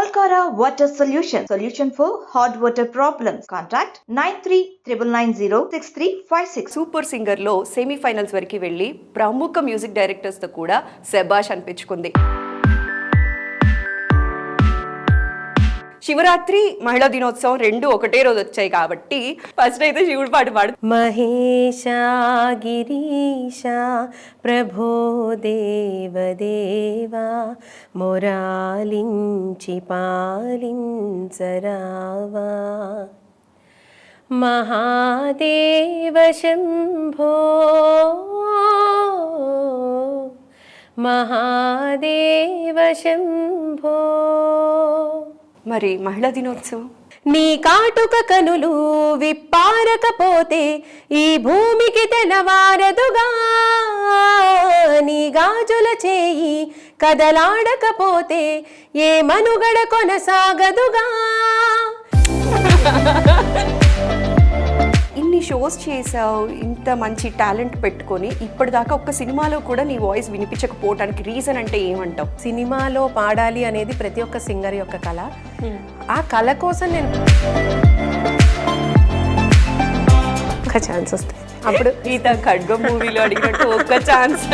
Alcara Water Solution for hot water problems. Contact 9399906356. Super singer లో semifinals వరకు వెళ్ళి ప్రముఖ మ్యూజిక్ డైరెక్టర్స్ తో కూడా శభాష్ అనిపించుకుంది. శివరాత్రి మహిళా దినోత్సవం రెండు ఒకటే రోజు వచ్చాయి కాబట్టి ఫస్ట్ అయితే శివుడు పాట పాడు. మహేశ గిరీశ ప్రభో దేవదేవా మొరాలించి పాలించరావా మహాదేవ శంభో మహాదేవ శంభో. మరి మహిళా దినోత్సవం నీ కాటుక కనులు విప్పారకపోతే ఈ భూమికి తెలవారదుగా, నీ గాజుల చేయి కదలాడకపోతే ఏ మనుగడ కొనసాగదుగా. ఇన్ని షోస్ చేసావు, ఇంత మంచి టాలెంట్ పెట్టుకొని ఇప్పటిదాకా ఒక్క సినిమాలో కూడా నీ వాయిస్ వినిపించకపోవటానికి రీజన్ అంటే ఏమంటావు? సినిమాలో పాడాలి అనేది ప్రతి ఒక్క సింగర్ యొక్క కళ. ఆ కళ కోసం నేను ఒక ఛాన్స్ వస్తాయి అప్పుడు ఈత ఖడ్గం మూవీలో అడిగినట్టు ఒక్క ఛాన్స్.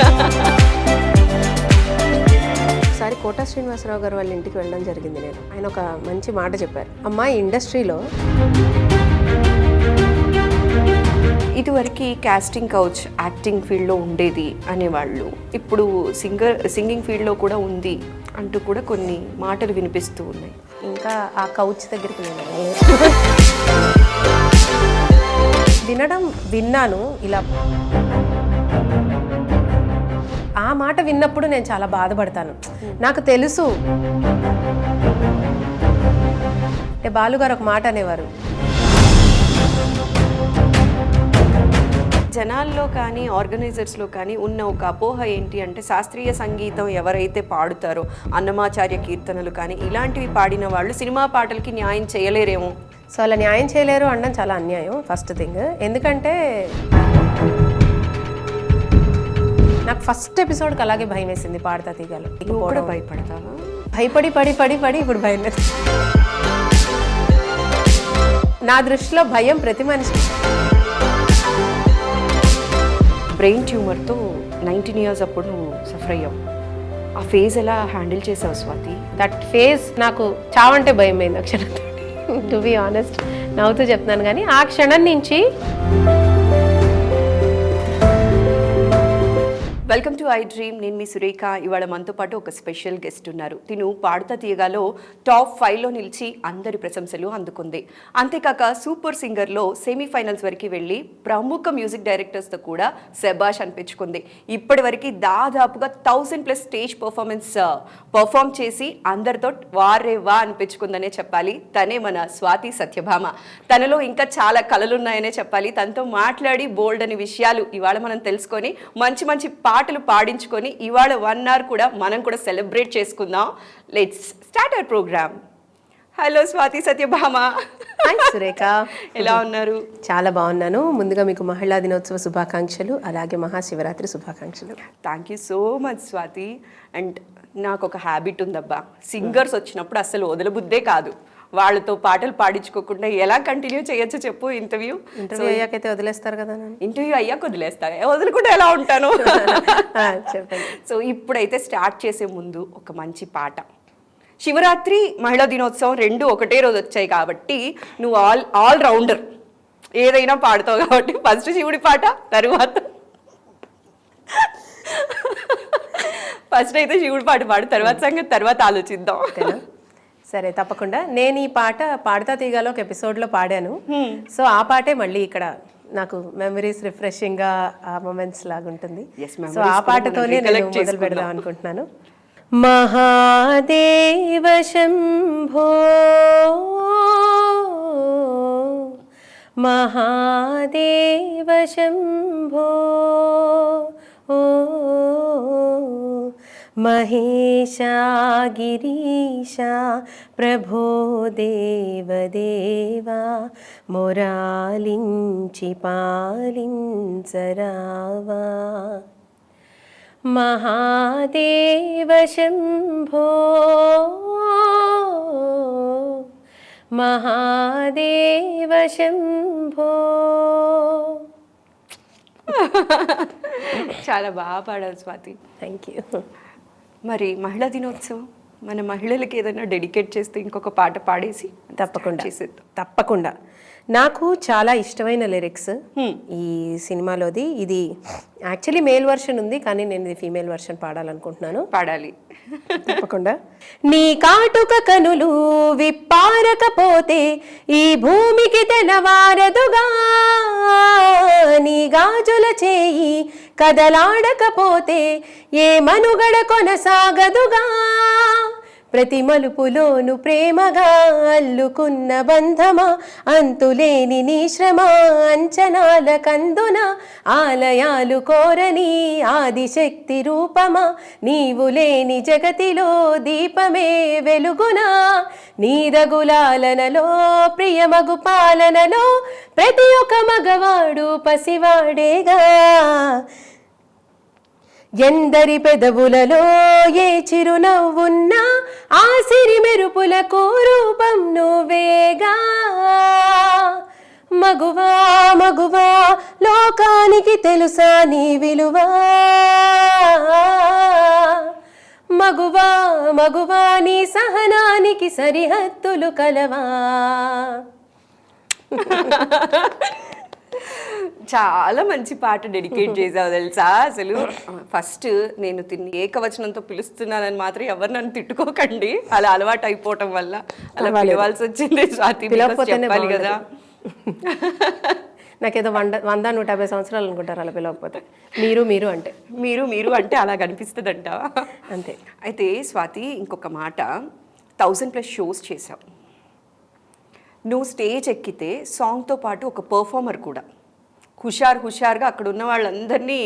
ఒకసారి కోటా శ్రీనివాసరావు గారు వాళ్ళ ఇంటికి వెళ్ళడం జరిగింది. ఆయన ఒక మంచి మాట చెప్పారు, అమ్మా ఇండస్ట్రీలో ఇదివరకు కాస్టింగ్ కౌచ్ యాక్టింగ్ ఫీల్డ్లో ఉండేది అనేవాళ్ళు, ఇప్పుడు సింగింగ్ ఫీల్డ్లో కూడా ఉంది అంటూ కూడా కొన్ని మాటలు వినిపిస్తూ ఉన్నాయి. ఇంకా ఆ కౌచ్ దగ్గరికి విన్నాను ఇలా. ఆ మాట విన్నప్పుడు నేను చాలా బాధపడతాను. నాకు తెలుసు అంటే బాలుగారు ఒక మాట అనేవారు, జనాల్లో కానీ ఆర్గనైజర్స్లో కానీ ఉన్న ఒక అపోహ ఏంటి అంటే శాస్త్రీయ సంగీతం ఎవరైతే పాడుతారో అన్నమాచార్య కీర్తనలు కానీ ఇలాంటివి పాడిన వాళ్ళు సినిమా పాటలకి న్యాయం చేయలేరేమో. సో అలా న్యాయం చేయలేరు అనడం చాలా అన్యాయం ఫస్ట్ థింగ్. ఎందుకంటే నాకు ఫస్ట్ ఎపిసోడ్కి అలాగే భయం వేసింది పాడతా తీగలు. కూడా భయపడతావా? భయపడి పడి పడి పడి ఇప్పుడు భయం లేదు. నా దృష్టిలో భయం ప్రతి మనిషి. బ్రెయిన్ ట్యూమర్తో 19 years అప్పుడు నువ్వు సఫర్ అయ్యావు. ఆ ఫేజ్ ఎలా హ్యాండిల్ చేసావు స్వాతి? దట్ ఫేజ్ నాకు చావంటే భయం అయింది ఆ క్షణంతో. టు బి ఆనెస్ట్ నవ్వుతూ చెప్తున్నాను, కానీ ఆ క్షణం నుంచి. Welcome to I dream. నేను మీ సురేఖ. ఇవాళ మనతో పాటు ఒక స్పెషల్ గెస్ట్ ఉన్నారు. తిను పాడుతా తీయగాలో టాప్ 5లో నిలిచి అందరి ప్రశంసలు అందుకుంది. అంతేకాక సూపర్ సింగర్లో సెమీఫైనల్స్ వరకు వెళ్ళి ప్రముఖ మ్యూజిక్ డైరెక్టర్స్తో కూడా శభాష్ అనిపించుకుంది. ఇప్పటి వరకు దాదాపుగా 1000+ స్టేజ్ పర్ఫామ్ చేసి అందరితో వారేవా అనిపించుకుందనే చెప్పాలి. తనే మన స్వాతి సత్యభామ. తనలో ఇంకా చాలా కళలు ఉన్నాయనే చెప్పాలి. తనతో మాట్లాడి బోల్డ్ అనే విషయాలు ఇవాళ మనం తెలుసుకొని మంచి మంచి పాటలు పాడించుకొని ఇవాళ 1 hour కూడా మనం కూడా సెలబ్రేట్ చేసుకుందాం. Let's start our programme. Hello Swathi Satyabhama. Hi Surekha, ఎలా ఉన్నారు? చాలా బాగున్నాను. ముందుగా మీకు మహిళా దినోత్సవ శుభాకాంక్షలు, అలాగే మహాశివరాత్రి శుభాకాంక్షలు. Thank you so much Swathi. And నాకు ఒక హ్యాబిట్ ఉందబ్బా, సింగర్స్ వచ్చినప్పుడు అస్సలు వదలబుద్దే కాదు. వాళ్ళతో పాటలు పాడించుకోకుండా ఎలా కంటిన్యూ చేయొచ్చో చెప్పు. ఇంటర్వ్యూ అయ్యాకైతే వదిలేస్తారు కదా? ఇంటర్వ్యూ అయ్యాక వదిలేస్తా, వదులుకుంటే ఎలా ఉంటాను. చెప్పండి. సో ఇప్పుడైతే స్టార్ట్ చేసే ముందు ఒక మంచి పాట. శివరాత్రి మహిళా దినోత్సవం రెండు ఒకటే రోజు వచ్చాయి కాబట్టి నువ్వు ఆల్ రౌండర్, ఏదైనా పాడతావు కాబట్టి ఫస్ట్ శివుడి పాట, ఫస్ట్ అయితే శివుడి పాట పాడు, తర్వాత సంగతి తర్వాత ఆలోచిద్దాం. సరే, తప్పకుండా. నేను ఈ పాట పాడతా తీగాలో ఒక ఎపిసోడ్లో పాడాను. సో ఆ పాటే మళ్ళీ ఇక్కడ నాకు మెమరీస్ రిఫ్రెషింగ్ గా ఆ మూమెంట్స్ లాగా ఉంటుంది. సో ఆ పాటతోనే నేను మొదలు పెడదాం అనుకుంటున్నాను. మహాదేవ శంభో మహాదేవ శంభో మహేశ గిరీశ ప్రభో దేవదేవా మొరాలించి పాలించరావా మహాదేవ శంభో మహాదేవ శంభో. చాలా బాగా పాడారు స్వాతి. Thank you. మరి మహిళా దినోత్సవం మన మహిళలకి ఏదైనా డెడికేట్ చేస్తే ఇంకొక పాట పాడేసి తప్పకుండా. నాకు చాలా ఇష్టమైన లిరిక్స్ ఈ సినిమాలోది. ఇది యాక్చువల్లీ మేల్ వర్షన్ ఉంది, కానీ నేను ఇది ఫీమేల్ వర్షన్ పాడాలనుకుంటున్నాను. పాడాలి తప్పకుండా. నీ కాటుక కనులు విప్పారకపోతే ఈ భూమికి తెలవారదుగా, నీ గాజుల చేయి కదలాడకపోతే ఏ మనుగడ కొనసాగదుగా, ప్రతి మలుపులోను ప్రేమగా అల్లుకున్న బంధమా, అంతులేని నీ శ్రమ అంచనాల కందున, ఆలయాలు కోరని ఆదిశక్తి రూపమా, నీవు లేని జగతిలో దీపమే వెలుగునా, నీరగులాలనలో ప్రియమగు పాలనలో ప్రతి ఒక్క మగవాడు పసివాడేగా, ఎందరి పెదవులలో ఏ చిరునవ్వున్నా ఆ సిరి మెరుపులకు రూపం నువ్వేగా, మగువా మగువా లోకానికి తెలుసా నీ విలువా, మగువా మగువా నీ సహనానికి సరిహద్దులు కలవా. చాలా మంచి పాట డెడికేట్ చేసావు తెలుసా. అసలు ఫస్ట్ నేను తిని ఏకవచనంతో పిలుస్తున్నానని మాత్రం ఎవరు నన్ను తిట్టుకోకండి, అలా అలవాటు అయిపోవటం వల్ల అలా పిలవాల్సి వచ్చింది. స్వాతి చెప్పాలి కదా. నాకేదో 100-150 సంవత్సరాలు అనుకుంటారు అలా పిలవకపోతే. మీరు అంటే మీరు అంటే అలా కనిపిస్తుందంట అంతే. అయితే స్వాతి ఇంకొక మాట, 1000+ షోస్ చేసావు. నువ్వు స్టేజ్ ఎక్కితే సాంగ్తో పాటు ఒక పర్ఫార్మర్ కూడా హుషారుగా అక్కడ ఉన్న వాళ్ళందరినీ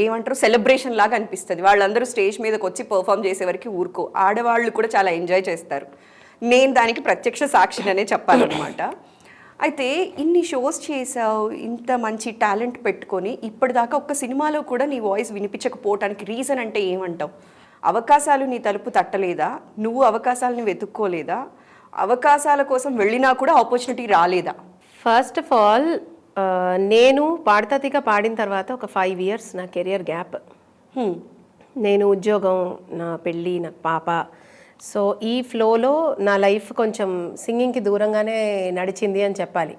ఏమంటారు సెలబ్రేషన్ లాగా అనిపిస్తుంది. వాళ్ళందరూ స్టేజ్ మీదకి వచ్చి పర్ఫామ్ చేసేవరకు ఊరుకో, ఆడవాళ్ళు కూడా చాలా ఎంజాయ్ చేస్తారు. నేను దానికి ప్రత్యక్ష సాక్షిననే చెప్పాలన్నమాట. అయితే ఇన్ని షోస్ చేసావు, ఇంత మంచి టాలెంట్ పెట్టుకొని ఇప్పటిదాకా ఒక్క సినిమాలో కూడా నీ వాయిస్ వినిపించకపోవటానికి రీజన్ అంటే ఏమంటావు? అవకాశాలు నీ తలుపు తట్టలేదా? నువ్వు అవకాశాలను వెతుక్కోలేదా? అవకాశాల కోసం వెళ్ళినా కూడా ఆపర్చునిటీ రాలేదా? ఫస్ట్ ఆఫ్ ఆల్ నేను పాడతా తీగ పాడిన తర్వాత ఒక 5 years నా కెరియర్ గ్యాప్. నేను ఉద్యోగం, నా పెళ్ళి, నా పాప, సో ఈ ఫ్లోలో నా లైఫ్ కొంచెం సింగింగ్కి దూరంగానే నడిచింది అని చెప్పాలి.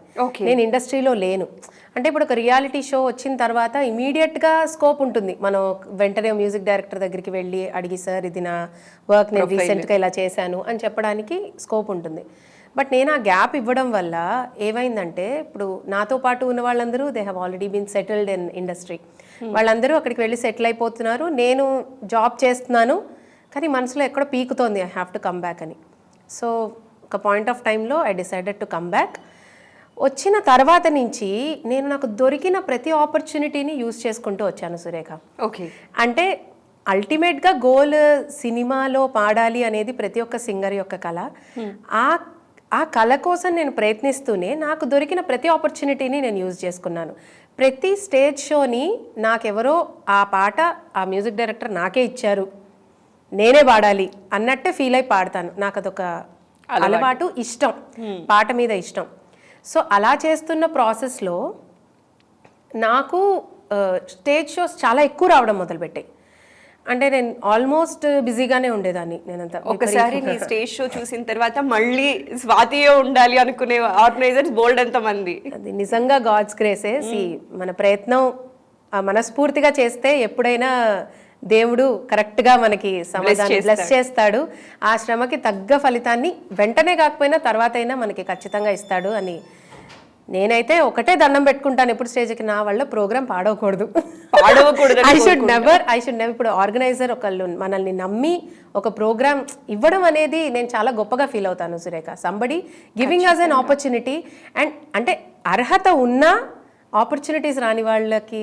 నేను ఇండస్ట్రీలో లేను. అంటే ఇప్పుడు ఒక రియాలిటీ షో వచ్చిన తర్వాత ఇమీడియట్గా స్కోప్ ఉంటుంది, మనం వెంటనే మ్యూజిక్ డైరెక్టర్ దగ్గరికి వెళ్ళి అడిగి సార్ ఇది నా వర్క్, నేను రీసెంట్గా ఇలా చేశాను అని చెప్పడానికి స్కోప్ ఉంటుంది. బట్ నేను ఆ గ్యాప్ ఇవ్వడం వల్ల ఏమైందంటే, ఇప్పుడు నాతో పాటు ఉన్న వాళ్ళందరూ they have already been settled in industry. వాళ్ళందరూ అక్కడికి వెళ్ళి సెటిల్ అయిపోతున్నారు, నేను జాబ్ చేస్తున్నాను, కానీ మనసులో ఎక్కడో పీకుతోంది I have to come back అని. సో ఒక పాయింట్ ఆఫ్ టైంలో I decided to come back. వచ్చిన తర్వాత నుంచి నేను నాకు దొరికిన ప్రతి ఆపర్చునిటీని యూజ్ చేసుకుంటూ వచ్చాను సురేఖ. ఓకే, అంటే అల్టిమేట్గా గోల్ సినిమాలో పాడాలి అనేది ప్రతి ఒక్క సింగర్ యొక్క కళ. ఆ కళ కోసం నేను ప్రయత్నిస్తూనే నాకు దొరికిన ప్రతి ఆపర్చునిటీని నేను యూజ్ చేసుకున్నాను. ప్రతి స్టేజ్ షోని నాకెవరో ఆ పాట ఆ మ్యూజిక్ డైరెక్టర్ నాకే ఇచ్చారు, నేనే పాడాలి అన్నట్టే ఫీల్ అయి పాడతాను. నాకు అదొక అలవాటు, ఇష్టం, పాట మీద ఇష్టం. సో అలా చేస్తున్న ప్రాసెస్లో నాకు స్టేజ్ షోస్ చాలా ఎక్కువ రావడం మొదలుపెట్టాయి. అంటే నేను ఆల్మోస్ట్ బిజీగానే ఉండేదాన్ని. నేనంతా ఒకసారి నీ స్టేజ్ షో చూసిన తర్వాత మళ్ళీ స్వాతియే ఉండాలి అనుకునే ఆర్గనైజర్స్ బోల్డ్ ఎంతమంది. అది నిజంగా గాడ్స్ గ్రేసెస్. మన ప్రయత్నం మనస్ఫూర్తిగా చేస్తే ఎప్పుడైనా దేవుడు కరెక్ట్గా మనకి సమాధానం బ్లెస్ చేస్తాడు. ఆ శ్రమకి తగ్గ ఫలితాన్ని వెంటనే కాకపోయినా తర్వాత అయినా మనకి ఖచ్చితంగా ఇస్తాడు అని నేనైతే ఒకటే దండం పెట్టుకుంటాను ఎప్పుడు స్టేజ్కి, నా వల్ల ప్రోగ్రామ్ పాడవకూడదు. ఐ షుడ్ నెవర్ ఇప్పుడు ఆర్గనైజర్ ఒకళ్ళు మనల్ని నమ్మి ఒక ప్రోగ్రామ్ ఇవ్వడం అనేది నేను చాలా గొప్పగా ఫీల్ అవుతాను Surekha. Somebody giving us an opportunity. And అంటే అర్హత ఉన్నా ఆపర్చునిటీస్ రాని వాళ్ళకి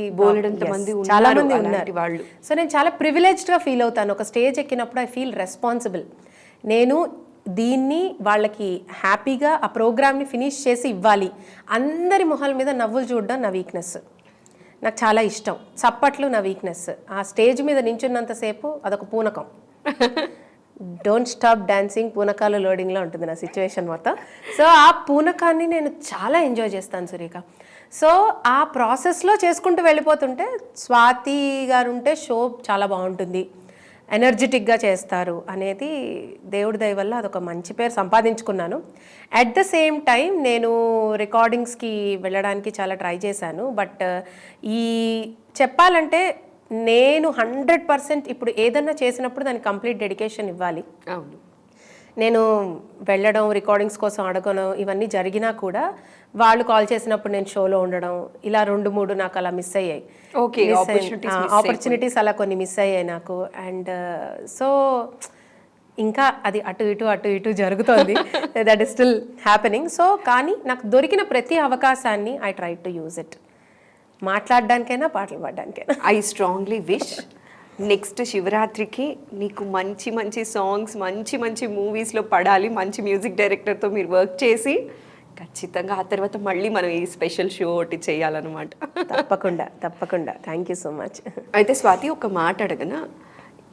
చాలా మంది ఉన్నారు వాళ్ళు. సో నేను చాలా ప్రివిలేజ్డ్గా ఫీల్ అవుతాను. ఒక స్టేజ్ ఎక్కినప్పుడు ఐ ఫీల్ రెస్పాన్సిబుల్. నేను దీన్ని వాళ్ళకి హ్యాపీగా ఆ ప్రోగ్రామ్ని ఫినిష్ చేసి ఇవ్వాలి. అందరి మొహాల మీద నవ్వులు చూడడం నా వీక్నెస్, నాకు చాలా ఇష్టం. చప్పట్లు నా వీక్నెస్. ఆ స్టేజ్ మీద నించున్నంతసేపు అదొక పూనకం. డోంట్ స్టాప్ డాన్సింగ్ పూనకాలు లోడింగ్లో ఉంటుంది నా సిచ్యువేషన్ మొత్తం. సో ఆ పూనకాన్ని నేను చాలా ఎంజాయ్ చేస్తాను సురేఖ. సో ఆ ప్రాసెస్లో చేసుకుంటూ వెళ్ళిపోతుంటే స్వాతి గారు ఉంటే షో చాలా బాగుంటుంది, ఎనర్జెటిక్గా చేస్తారు అనేది దేవుడి దయ వల్ల అదొక మంచి పేరు సంపాదించుకున్నాను. అట్ ద సేమ్ టైం నేను రికార్డింగ్స్కి వెళ్ళడానికి చాలా ట్రై చేశాను. బట్ ఈ చెప్పాలంటే నేను 100% ఇప్పుడు ఏదన్నా చేసినప్పుడు దానికి కంప్లీట్ డెడికేషన్ ఇవ్వాలి. అవును, నేను వెళ్ళడం, రికార్డింగ్స్ కోసం అడగడం ఇవన్నీ జరిగినా కూడా వాళ్ళు కాల్ చేసినప్పుడు నేను షోలో ఉండడం, ఇలా 2-3 నాకు అలా మిస్ అయ్యాయి. ఆపర్చునిటీస్ అలా కొన్ని మిస్ అయ్యాయి నాకు. అండ్ సో ఇంకా అది అటు ఇటు జరుగుతోంది. That is still happening. So కానీ నాకు దొరికిన ప్రతి అవకాశాన్ని I try to use it. మాట్లాడడానికైనా పాటలు పాడడానికైనా. ఐ స్ట్రాంగ్లీ విష్ నెక్స్ట్ శివరాత్రికి నీకు మంచి మంచి సాంగ్స్, మంచి మంచి మూవీస్లో పడాలి, మంచి మ్యూజిక్ డైరెక్టర్తో మీరు వర్క్ చేసి ఖచ్చితంగా ఆ తర్వాత మళ్ళీ మనం ఈ స్పెషల్ షో ఒకటి చేయాలన్నమాట. తప్పకుండా. Thank you so much. అయితే స్వాతి, ఒక మాట అడగనా?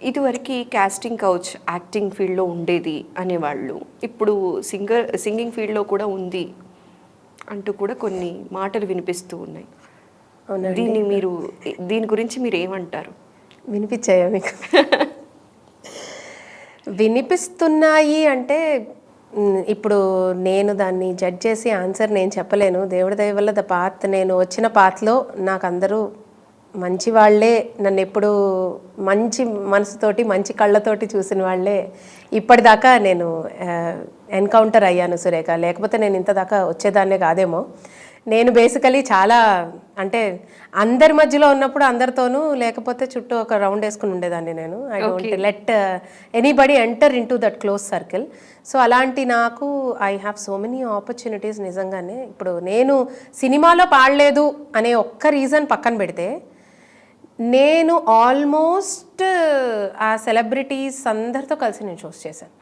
ఇదివరకు కాస్టింగ్ కౌచ్ యాక్టింగ్ ఫీల్డ్లో ఉండేది అనేవాళ్ళు, ఇప్పుడు సింగింగ్ ఫీల్డ్లో కూడా ఉంది అంటూ కూడా కొన్ని మాటలు వినిపిస్తూ ఉన్నాయి. దీని గురించి మీరు ఏమంటారు? వినిపించాయా మీకు? వినిపిస్తున్నాయి అంటే ఇప్పుడు నేను దాన్ని జడ్జ్ చేసి ఆన్సర్ నేను చెప్పలేను. దేవుడి దయ వల్ల నేను వచ్చిన పాత్లో నాకు అందరూ మంచి వాళ్ళే, నన్ను ఎప్పుడు మంచి మనసుతోటి మంచి కళ్ళతోటి చూసిన వాళ్ళే ఇప్పటిదాకా నేను ఎన్కౌంటర్ అయ్యాను సురేఖ. లేకపోతే నేను ఇంతదాకా వచ్చేదాన్నే కాదేమో. నేను బేసికలీ చాలా అంటే అందరి మధ్యలో ఉన్నప్పుడు అందరితోనూ, లేకపోతే చుట్టూ ఒక రౌండ్ వేసుకుని ఉండేదాన్ని నేను. I don't let anybody enter in to that close circle. So అలాంటి నాకు I have so many opportunities. నిజంగానే ఇప్పుడు నేను సినిమాలో పాడలేదు అనే ఒక్క రీజన్ పక్కన పెడితే, నేను ఆల్మోస్ట్ ఆ సెలబ్రిటీస్ అందరితో కలిసి నేను షోస్ చేశాను.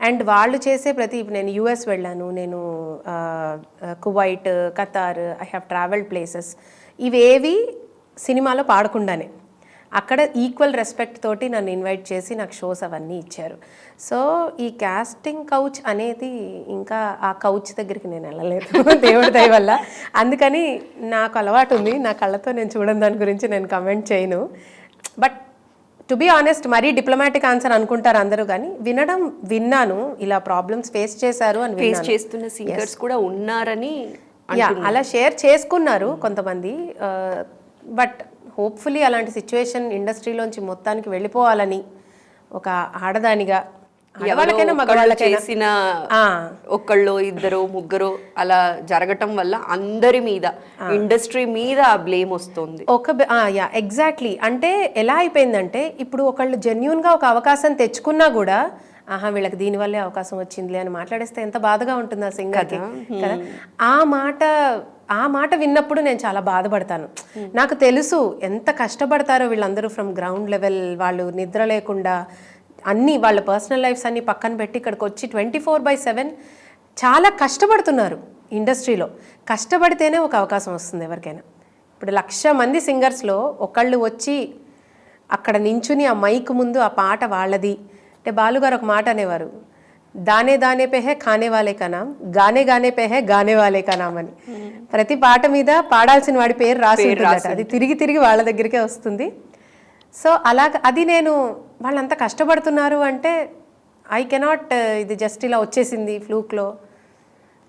అండ్ వాళ్ళు చేసే నేను యూఎస్ వెళ్ళాను, నేను Kuwait, Qatar, I have travelled places. ఇవేవి సినిమాలో పాడకుండానే అక్కడ ఈక్వల్ రెస్పెక్ట్ తోటి నన్ను ఇన్వైట్ చేసి నాకు షోస్ అవన్నీ ఇచ్చారు. సో ఈ కాస్టింగ్ కౌచ్ అనేది ఇంకా ఆ కౌచ్ దగ్గరికి నేను వెళ్ళలేదు దేవుడి దయ వల్ల. అందుకని నాకు అలవాటు ఉంది, నా కళ్ళతో నేను చూడని దాని గురించి నేను కమెంట్ చేయను. బట్ టు బీ ఆనెస్ట్, మరీ డిప్లొమాటిక్ ఆన్సర్ అనుకుంటారు అందరూ, కానీ విన్నాను ఇలా ప్రాబ్లమ్స్ ఫేస్ చేశారు అని. ఫేస్ చేస్తున్న సింగర్స్ కూడా ఉన్నారని అలా షేర్ చేసుకున్నారు కొంతమంది. బట్ హోప్ఫుల్లీ అలాంటి సిచ్యువేషన్ ఇండస్ట్రీలోంచి మొత్తానికి వెళ్ళిపోవాలని ఒక ఆడదానిగా, ఎవరికైనా మగవాళ్ళకైనా చేసిన ఒక్కళ్ళు ఇద్దరు ముగ్గురు అలా జరగటం వల్ల అందరి మీద, ఇండస్ట్రీ మీద బ్లేమ్ వస్తుంది. ఎగ్జాక్ట్లీ. అంటే ఎలా అయిపోయిందంటే ఇప్పుడు ఒకళ్ళు జెన్యూన్గా ఒక అవకాశం తెచ్చుకున్నా కూడా వీళ్ళకి దీనివల్లే అవకాశం వచ్చిందిలే అని మాట్లాడేస్తే ఎంత బాధగా ఉంటుంది ఆ సింగర్కి కదా. ఆ మాట విన్నప్పుడు నేను చాలా బాధపడతాను. నాకు తెలుసు ఎంత కష్టపడతారో వీళ్ళందరూ ఫ్రమ్ గ్రౌండ్ లెవెల్. వాళ్ళు నిద్ర లేకుండా అన్నీ వాళ్ళ పర్సనల్ లైఫ్స్ అన్నీ పక్కన పెట్టి ఇక్కడికి వచ్చి 24/7 చాలా కష్టపడుతున్నారు ఇండస్ట్రీలో. కష్టపడితేనే ఒక అవకాశం వస్తుంది ఎవరికైనా. ఇప్పుడు 1,00,000 మంది సింగర్స్లో ఒకళ్ళు వచ్చి అక్కడ నించుని ఆ మైక్ ముందు ఆ పాట వాళ్ళది అంటే, బాలుగారు ఒక మాట అనేవారు, దానే దానే పే హే ఖానే వాలే కా నామ్, గానే గానే పే హే గానే వాలే కా నామ్ అని. ప్రతి పాట మీద పాడాల్సిన వాడి పేరు రాసి ఉంటుందట. అది తిరిగి వాళ్ళ దగ్గరికే వస్తుంది. సో అది నేను వాళ్ళంతా కష్టపడుతున్నారు అంటే ఐ కెనాట్ ఇది జస్ట్ ఇలా వచ్చేసింది ఫ్లూక్లో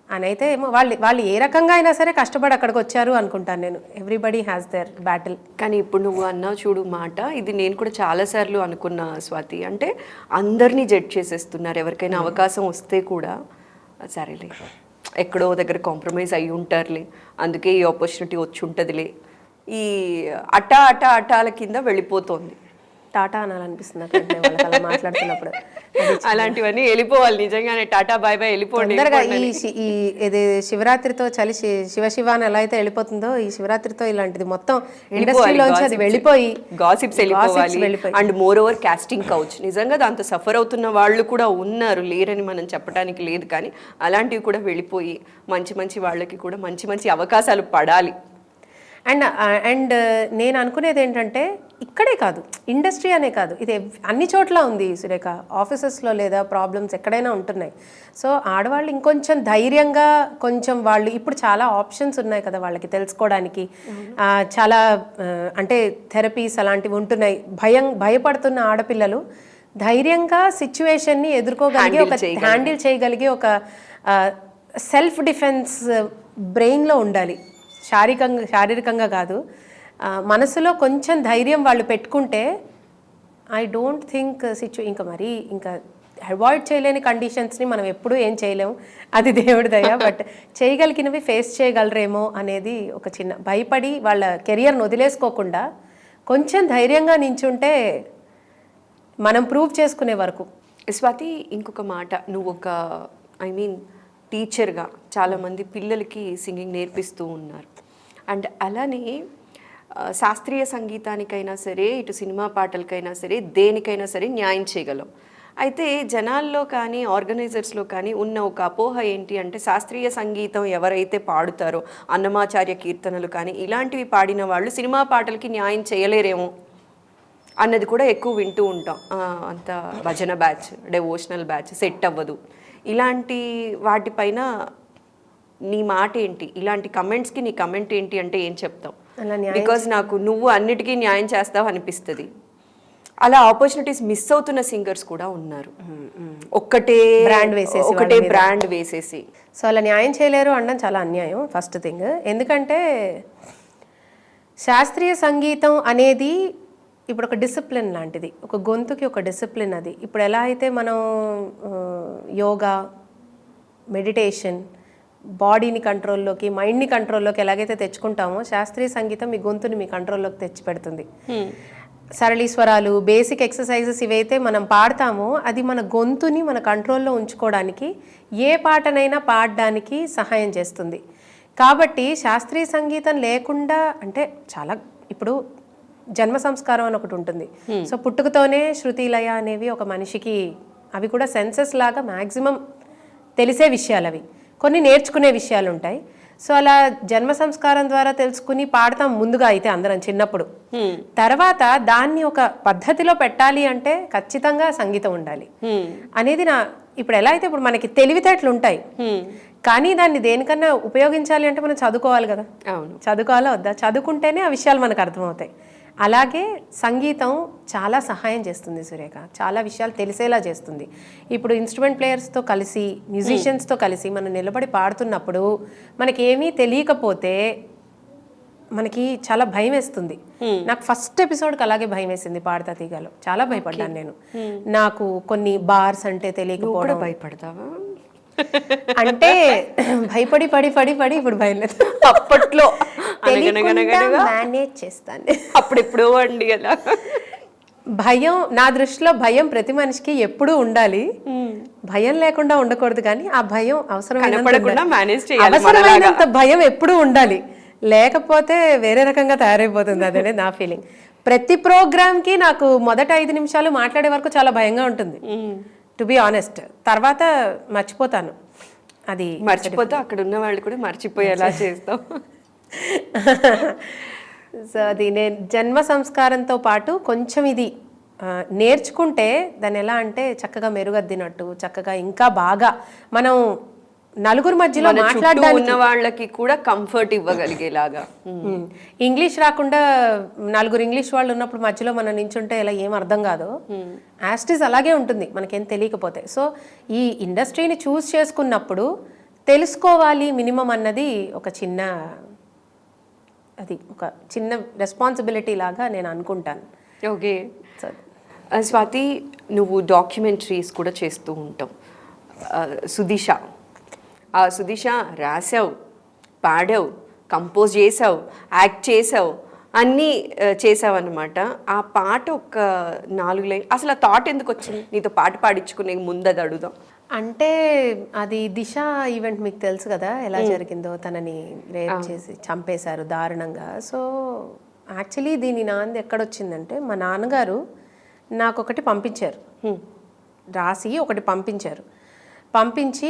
అని అయితే ఏమో. వాళ్ళు ఏ రకంగా అయినా సరే కష్టపడి అక్కడికి వచ్చారు అనుకుంటాను నేను. Everybody has their battle. కానీ ఇప్పుడు నువ్వు అన్నావు చూడు మాట, ఇది నేను కూడా చాలాసార్లు అనుకున్నా స్వాతి. అంటే అందరినీ జడ్జ్ చేసేస్తున్నారు. ఎవరికైనా అవకాశం వస్తే కూడా సరేలే ఎక్కడో దగ్గర కాంప్రమైజ్ అయ్యి ఉంటారులే, అందుకే ఈ ఆపర్చునిటీ వచ్చి ఉంటుందిలే, ఈ అటాల కింద వెళ్ళిపోతుంది. టాటా అనాలనిపిస్తుంది వాళ్ళకి అలా మాట్లాడుతున్నప్పుడు. అలాంటివన్నీ వెళ్ళిపోవాలి నిజంగానే. టాటా బాయ్ బాయ్ వెళ్ళిపోండి. ఇది శివరాత్రితో చలి శివ అని ఎలా అయితే వెళ్ళిపోతుందో, ఈ శివరాత్రితో ఇలాంటిది మొత్తం ఇండస్ట్రీలోంచి అది వెళ్ళిపోయి గాసిప్స్ వెళ్ళిపోవాలి. And moreover casting couch, నిజంగా దాంతో సఫర్ అవుతున్న వాళ్ళు కూడా ఉన్నారు, లేరని మనం చెప్పడానికి లేదు. కానీ అలాంటివి కూడా వెళ్ళిపోయి మంచి మంచి వాళ్ళకి కూడా మంచి మంచి అవకాశాలు పడాలి. అండ్ నేను అనుకునేది ఏంటంటే ఇక్కడే కాదు, ఇండస్ట్రీ అనే కాదు, ఇది అన్ని చోట్ల ఉంది సురేఖ. ఆఫీసెస్లో లేదా ప్రాబ్లమ్స్ ఎక్కడైనా ఉంటున్నాయి. సో ఆడవాళ్ళు ఇంకొంచెం ధైర్యంగా, కొంచెం వాళ్ళు ఇప్పుడు చాలా ఆప్షన్స్ ఉన్నాయి కదా వాళ్ళకి తెలుసుకోవడానికి. చాలా అంటే థెరపీస్ అలాంటివి ఉంటున్నాయి. భయపడుతున్న ఆడపిల్లలు ధైర్యంగా సిచ్యువేషన్ని ఎదుర్కోగలిగి, ఒక హ్యాండిల్ చేయగలిగి, ఒక సెల్ఫ్ డిఫెన్స్ బ్రెయిన్లో ఉండాలి. శారీరకంగా కాదు, మనసులో కొంచెం ధైర్యం వాళ్ళు పెట్టుకుంటే ఐ డోంట్ థింక్ ఇంకా అవాయిడ్ చేయలేని కండిషన్స్ని మనం ఎప్పుడూ ఏం చేయలేము, అది దేవుడి దయ. బట్ చేయగలిగినవి ఫేస్ చేయగలరేమో అనేది ఒక చిన్న భయపడి వాళ్ళ కెరియర్ని వదిలేసుకోకుండా కొంచెం ధైర్యంగా నించుంటే మనం ప్రూవ్ చేసుకునే వరకు. స్వాతి, ఇంకొక మాట, నువ్వు ఒక టీచర్గా చాలామంది పిల్లలకి సింగింగ్ నేర్పిస్తూ ఉన్నారు. అండ్ అలానే శాస్త్రీయ సంగీతానికైనా సరే, ఇటు సినిమా పాటలకైనా సరే, దేనికైనా సరే న్యాయం చేయగలం. అయితే జనాల్లో కానీ ఆర్గనైజర్స్లో కానీ ఉన్న ఒక అపోహ ఏంటి అంటే, శాస్త్రీయ సంగీతం ఎవరైతే పాడుతారో, అన్నమాచార్య కీర్తనలు కానీ ఇలాంటివి పాడిన వాళ్ళు సినిమా పాటలకి న్యాయం చేయలేరేమో అన్నది కూడా ఎక్కువ వింటూ ఉంటాం. అంత భజన బ్యాచ్, డెవోషనల్ బ్యాచ్ సెట్ అవ్వదు. ఇలాంటి వాటిపైన నీ మాట ఏంటి? ఇలాంటి కమెంట్స్కి నీ కమెంట్ ఏంటి అంటే ఏం చెప్తావు? బికాజ్ నాకు నువ్వు అన్నిటికీ న్యాయం చేస్తావు అనిపిస్తుంది. అలా ఆపర్చునిటీస్ మిస్ అవుతున్న సింగర్స్ కూడా ఉన్నారు. ఒకటే బ్రాండ్ వేసేసి సో అలా న్యాయం చేయలేరు అనడం చాలా అన్యాయం. ఫస్ట్ థింగ్, ఎందుకంటే శాస్త్రీయ సంగీతం అనేది ఇప్పుడు ఒక డిసిప్లిన్ లాంటిది, ఒక గొంతుకి ఒక డిసిప్లిన్. అది ఇప్పుడు ఎలా అయితే మనం యోగా, మెడిటేషన్, బాడీని కంట్రోల్లోకి, మైండ్ని కంట్రోల్లోకి ఎలాగైతే తెచ్చుకుంటామో, శాస్త్రీయ సంగీతం మీ గొంతుని మీ కంట్రోల్లోకి తెచ్చి పెడుతుంది. సరళీస్వరాలు, బేసిక్ ఎక్సర్సైజెస్ ఇవైతే మనం పాడతామో అది మన గొంతుని మన కంట్రోల్లో ఉంచుకోవడానికి, ఏ పాటనైనా పాడడానికి సహాయం చేస్తుంది. కాబట్టి శాస్త్రీయ సంగీతం లేకుండా అంటే చాలా, ఇప్పుడు జన్మ సంస్కారం అని ఒకటి ఉంటుంది. సో పుట్టుకతోనే శృతి, లయ అనేవి ఒక మనిషికి, అవి కూడా సెన్సెస్ లాగా మ్యాక్సిమం తెలిసే విషయాలు, అవి కొన్ని నేర్చుకునే విషయాలు ఉంటాయి. సో అలా జన్మ సంస్కారం ద్వారా తెలుసుకుని పాడతాం ముందుగా అయితే అందరం చిన్నప్పుడు. తర్వాత దాన్ని ఒక పద్ధతిలో పెట్టాలి అంటే ఖచ్చితంగా సంగీతం ఉండాలి అనేది ఇప్పుడు ఎలా అయితే ఇప్పుడు మనకి తెలివితేటలు ఉంటాయి, కానీ దాన్ని దేనికన్నా ఉపయోగించాలి అంటే మనం చదువుకోవాలి కదా. చదువుకోవాలా వద్దా? చదువుకుంటేనే ఆ విషయాలు మనకు అర్థమవుతాయి. అలాగే సంగీతం చాలా సహాయం చేస్తుంది సురేఖ, చాలా విషయాలు తెలిసేలా చేస్తుంది. ఇప్పుడు ఇన్స్ట్రుమెంట్ ప్లేయర్స్తో కలిసి, మ్యూజిషియన్స్తో కలిసి మనం నిలబడి పాడుతున్నప్పుడు మనకి ఏమీ తెలియకపోతే మనకి చాలా భయం వేస్తుంది. నాకు ఫస్ట్ ఎపిసోడ్కి అలాగే భయం వేసింది పాడతా తీగలో, చాలా భయపడ్డాను నేను. నాకు కొన్ని బార్స్ అంటే తెలియకపోవడం. భయపడతావా అంటే భయపడి పడి పడి పడి ఇప్పుడు భయం లేదు. అప్పట్లో మేనేజ్ చేస్తాను అప్పుడెప్పుడో అండి. అలా భయం, నా దృష్టిలో భయం ప్రతి మనిషికి ఎప్పుడూ ఉండాలి, భయం లేకుండా ఉండకూడదు. కానీ ఆ భయం అవసరమైనంత భయం ఎప్పుడూ ఉండాలి, లేకపోతే వేరే రకంగా తయారైపోతుంది. అదనే నా ఫీలింగ్. ప్రతి ప్రోగ్రామ్కి నాకు మొదట 5 నిమిషాలు మాట్లాడే వరకు చాలా భయంగా ఉంటుంది, టు బి ఆనెస్ట్. తర్వాత మర్చిపోతాను, అది మర్చిపోతా, అక్కడ ఉన్న వాళ్ళు కూడా మర్చిపోయేలా చేస్తాం. సో అది నేను జన్మ సంస్కారంతో పాటు కొంచెం ఇది నేర్చుకుంటే దాన్ని ఎలా అంటే చక్కగా మెరుగద్దినట్టు, చక్కగా ఇంకా బాగా మనం నలుగురు మధ్యలో మాట్లాడడానికి ఉన్న వాళ్ళకి కూడా కంఫర్ట్ ఇవ్వగలిగేలాగా. ఇంగ్లీష్ రాకుండా నలుగురు ఇంగ్లీష్ వాళ్ళు ఉన్నప్పుడు మధ్యలో మనం నించుంటే ఇలా ఏం అర్థం కాదు, యాస్టిస్ అలాగే ఉంటుంది మనకేం తెలియకపోతే. సో ఈ ఇండస్ట్రీని చూస్ చేసుకున్నప్పుడు తెలుసుకోవాలి మినిమం అన్నది ఒక చిన్న, అది ఒక చిన్న రెస్పాన్సిబిలిటీ లాగా నేను అనుకుంటాను. ఓకే స్వాతి, నువ్వు డాక్యుమెంటరీస్ కూడా చేస్తూ ఉంటావు. సుదిశ, ఆ సుదిశ రాసావు, పాడావు, కంపోజ్ చేసావు, యాక్ట్ చేసావు, అన్నీ చేసావు అనమాట. ఆ పాట ఒక 4 లైన్, అసలు ఆ థాట్ ఎందుకు వచ్చింది నీతో పాట పాడించుకునే ముందు? అది అడుగుదాం. అంటే అది దిశ ఈవెంట్ మీకు తెలుసు కదా ఎలా జరిగిందో, తనని రేప్ చేసి చంపేశారు దారుణంగా. సో యాక్చువల్లీ దీని నాంది ఎక్కడొచ్చిందంటే, మా నాన్నగారు నాకు ఒకటి పంపించారు, రాసి ఒకటి పంపించారు. పంపించి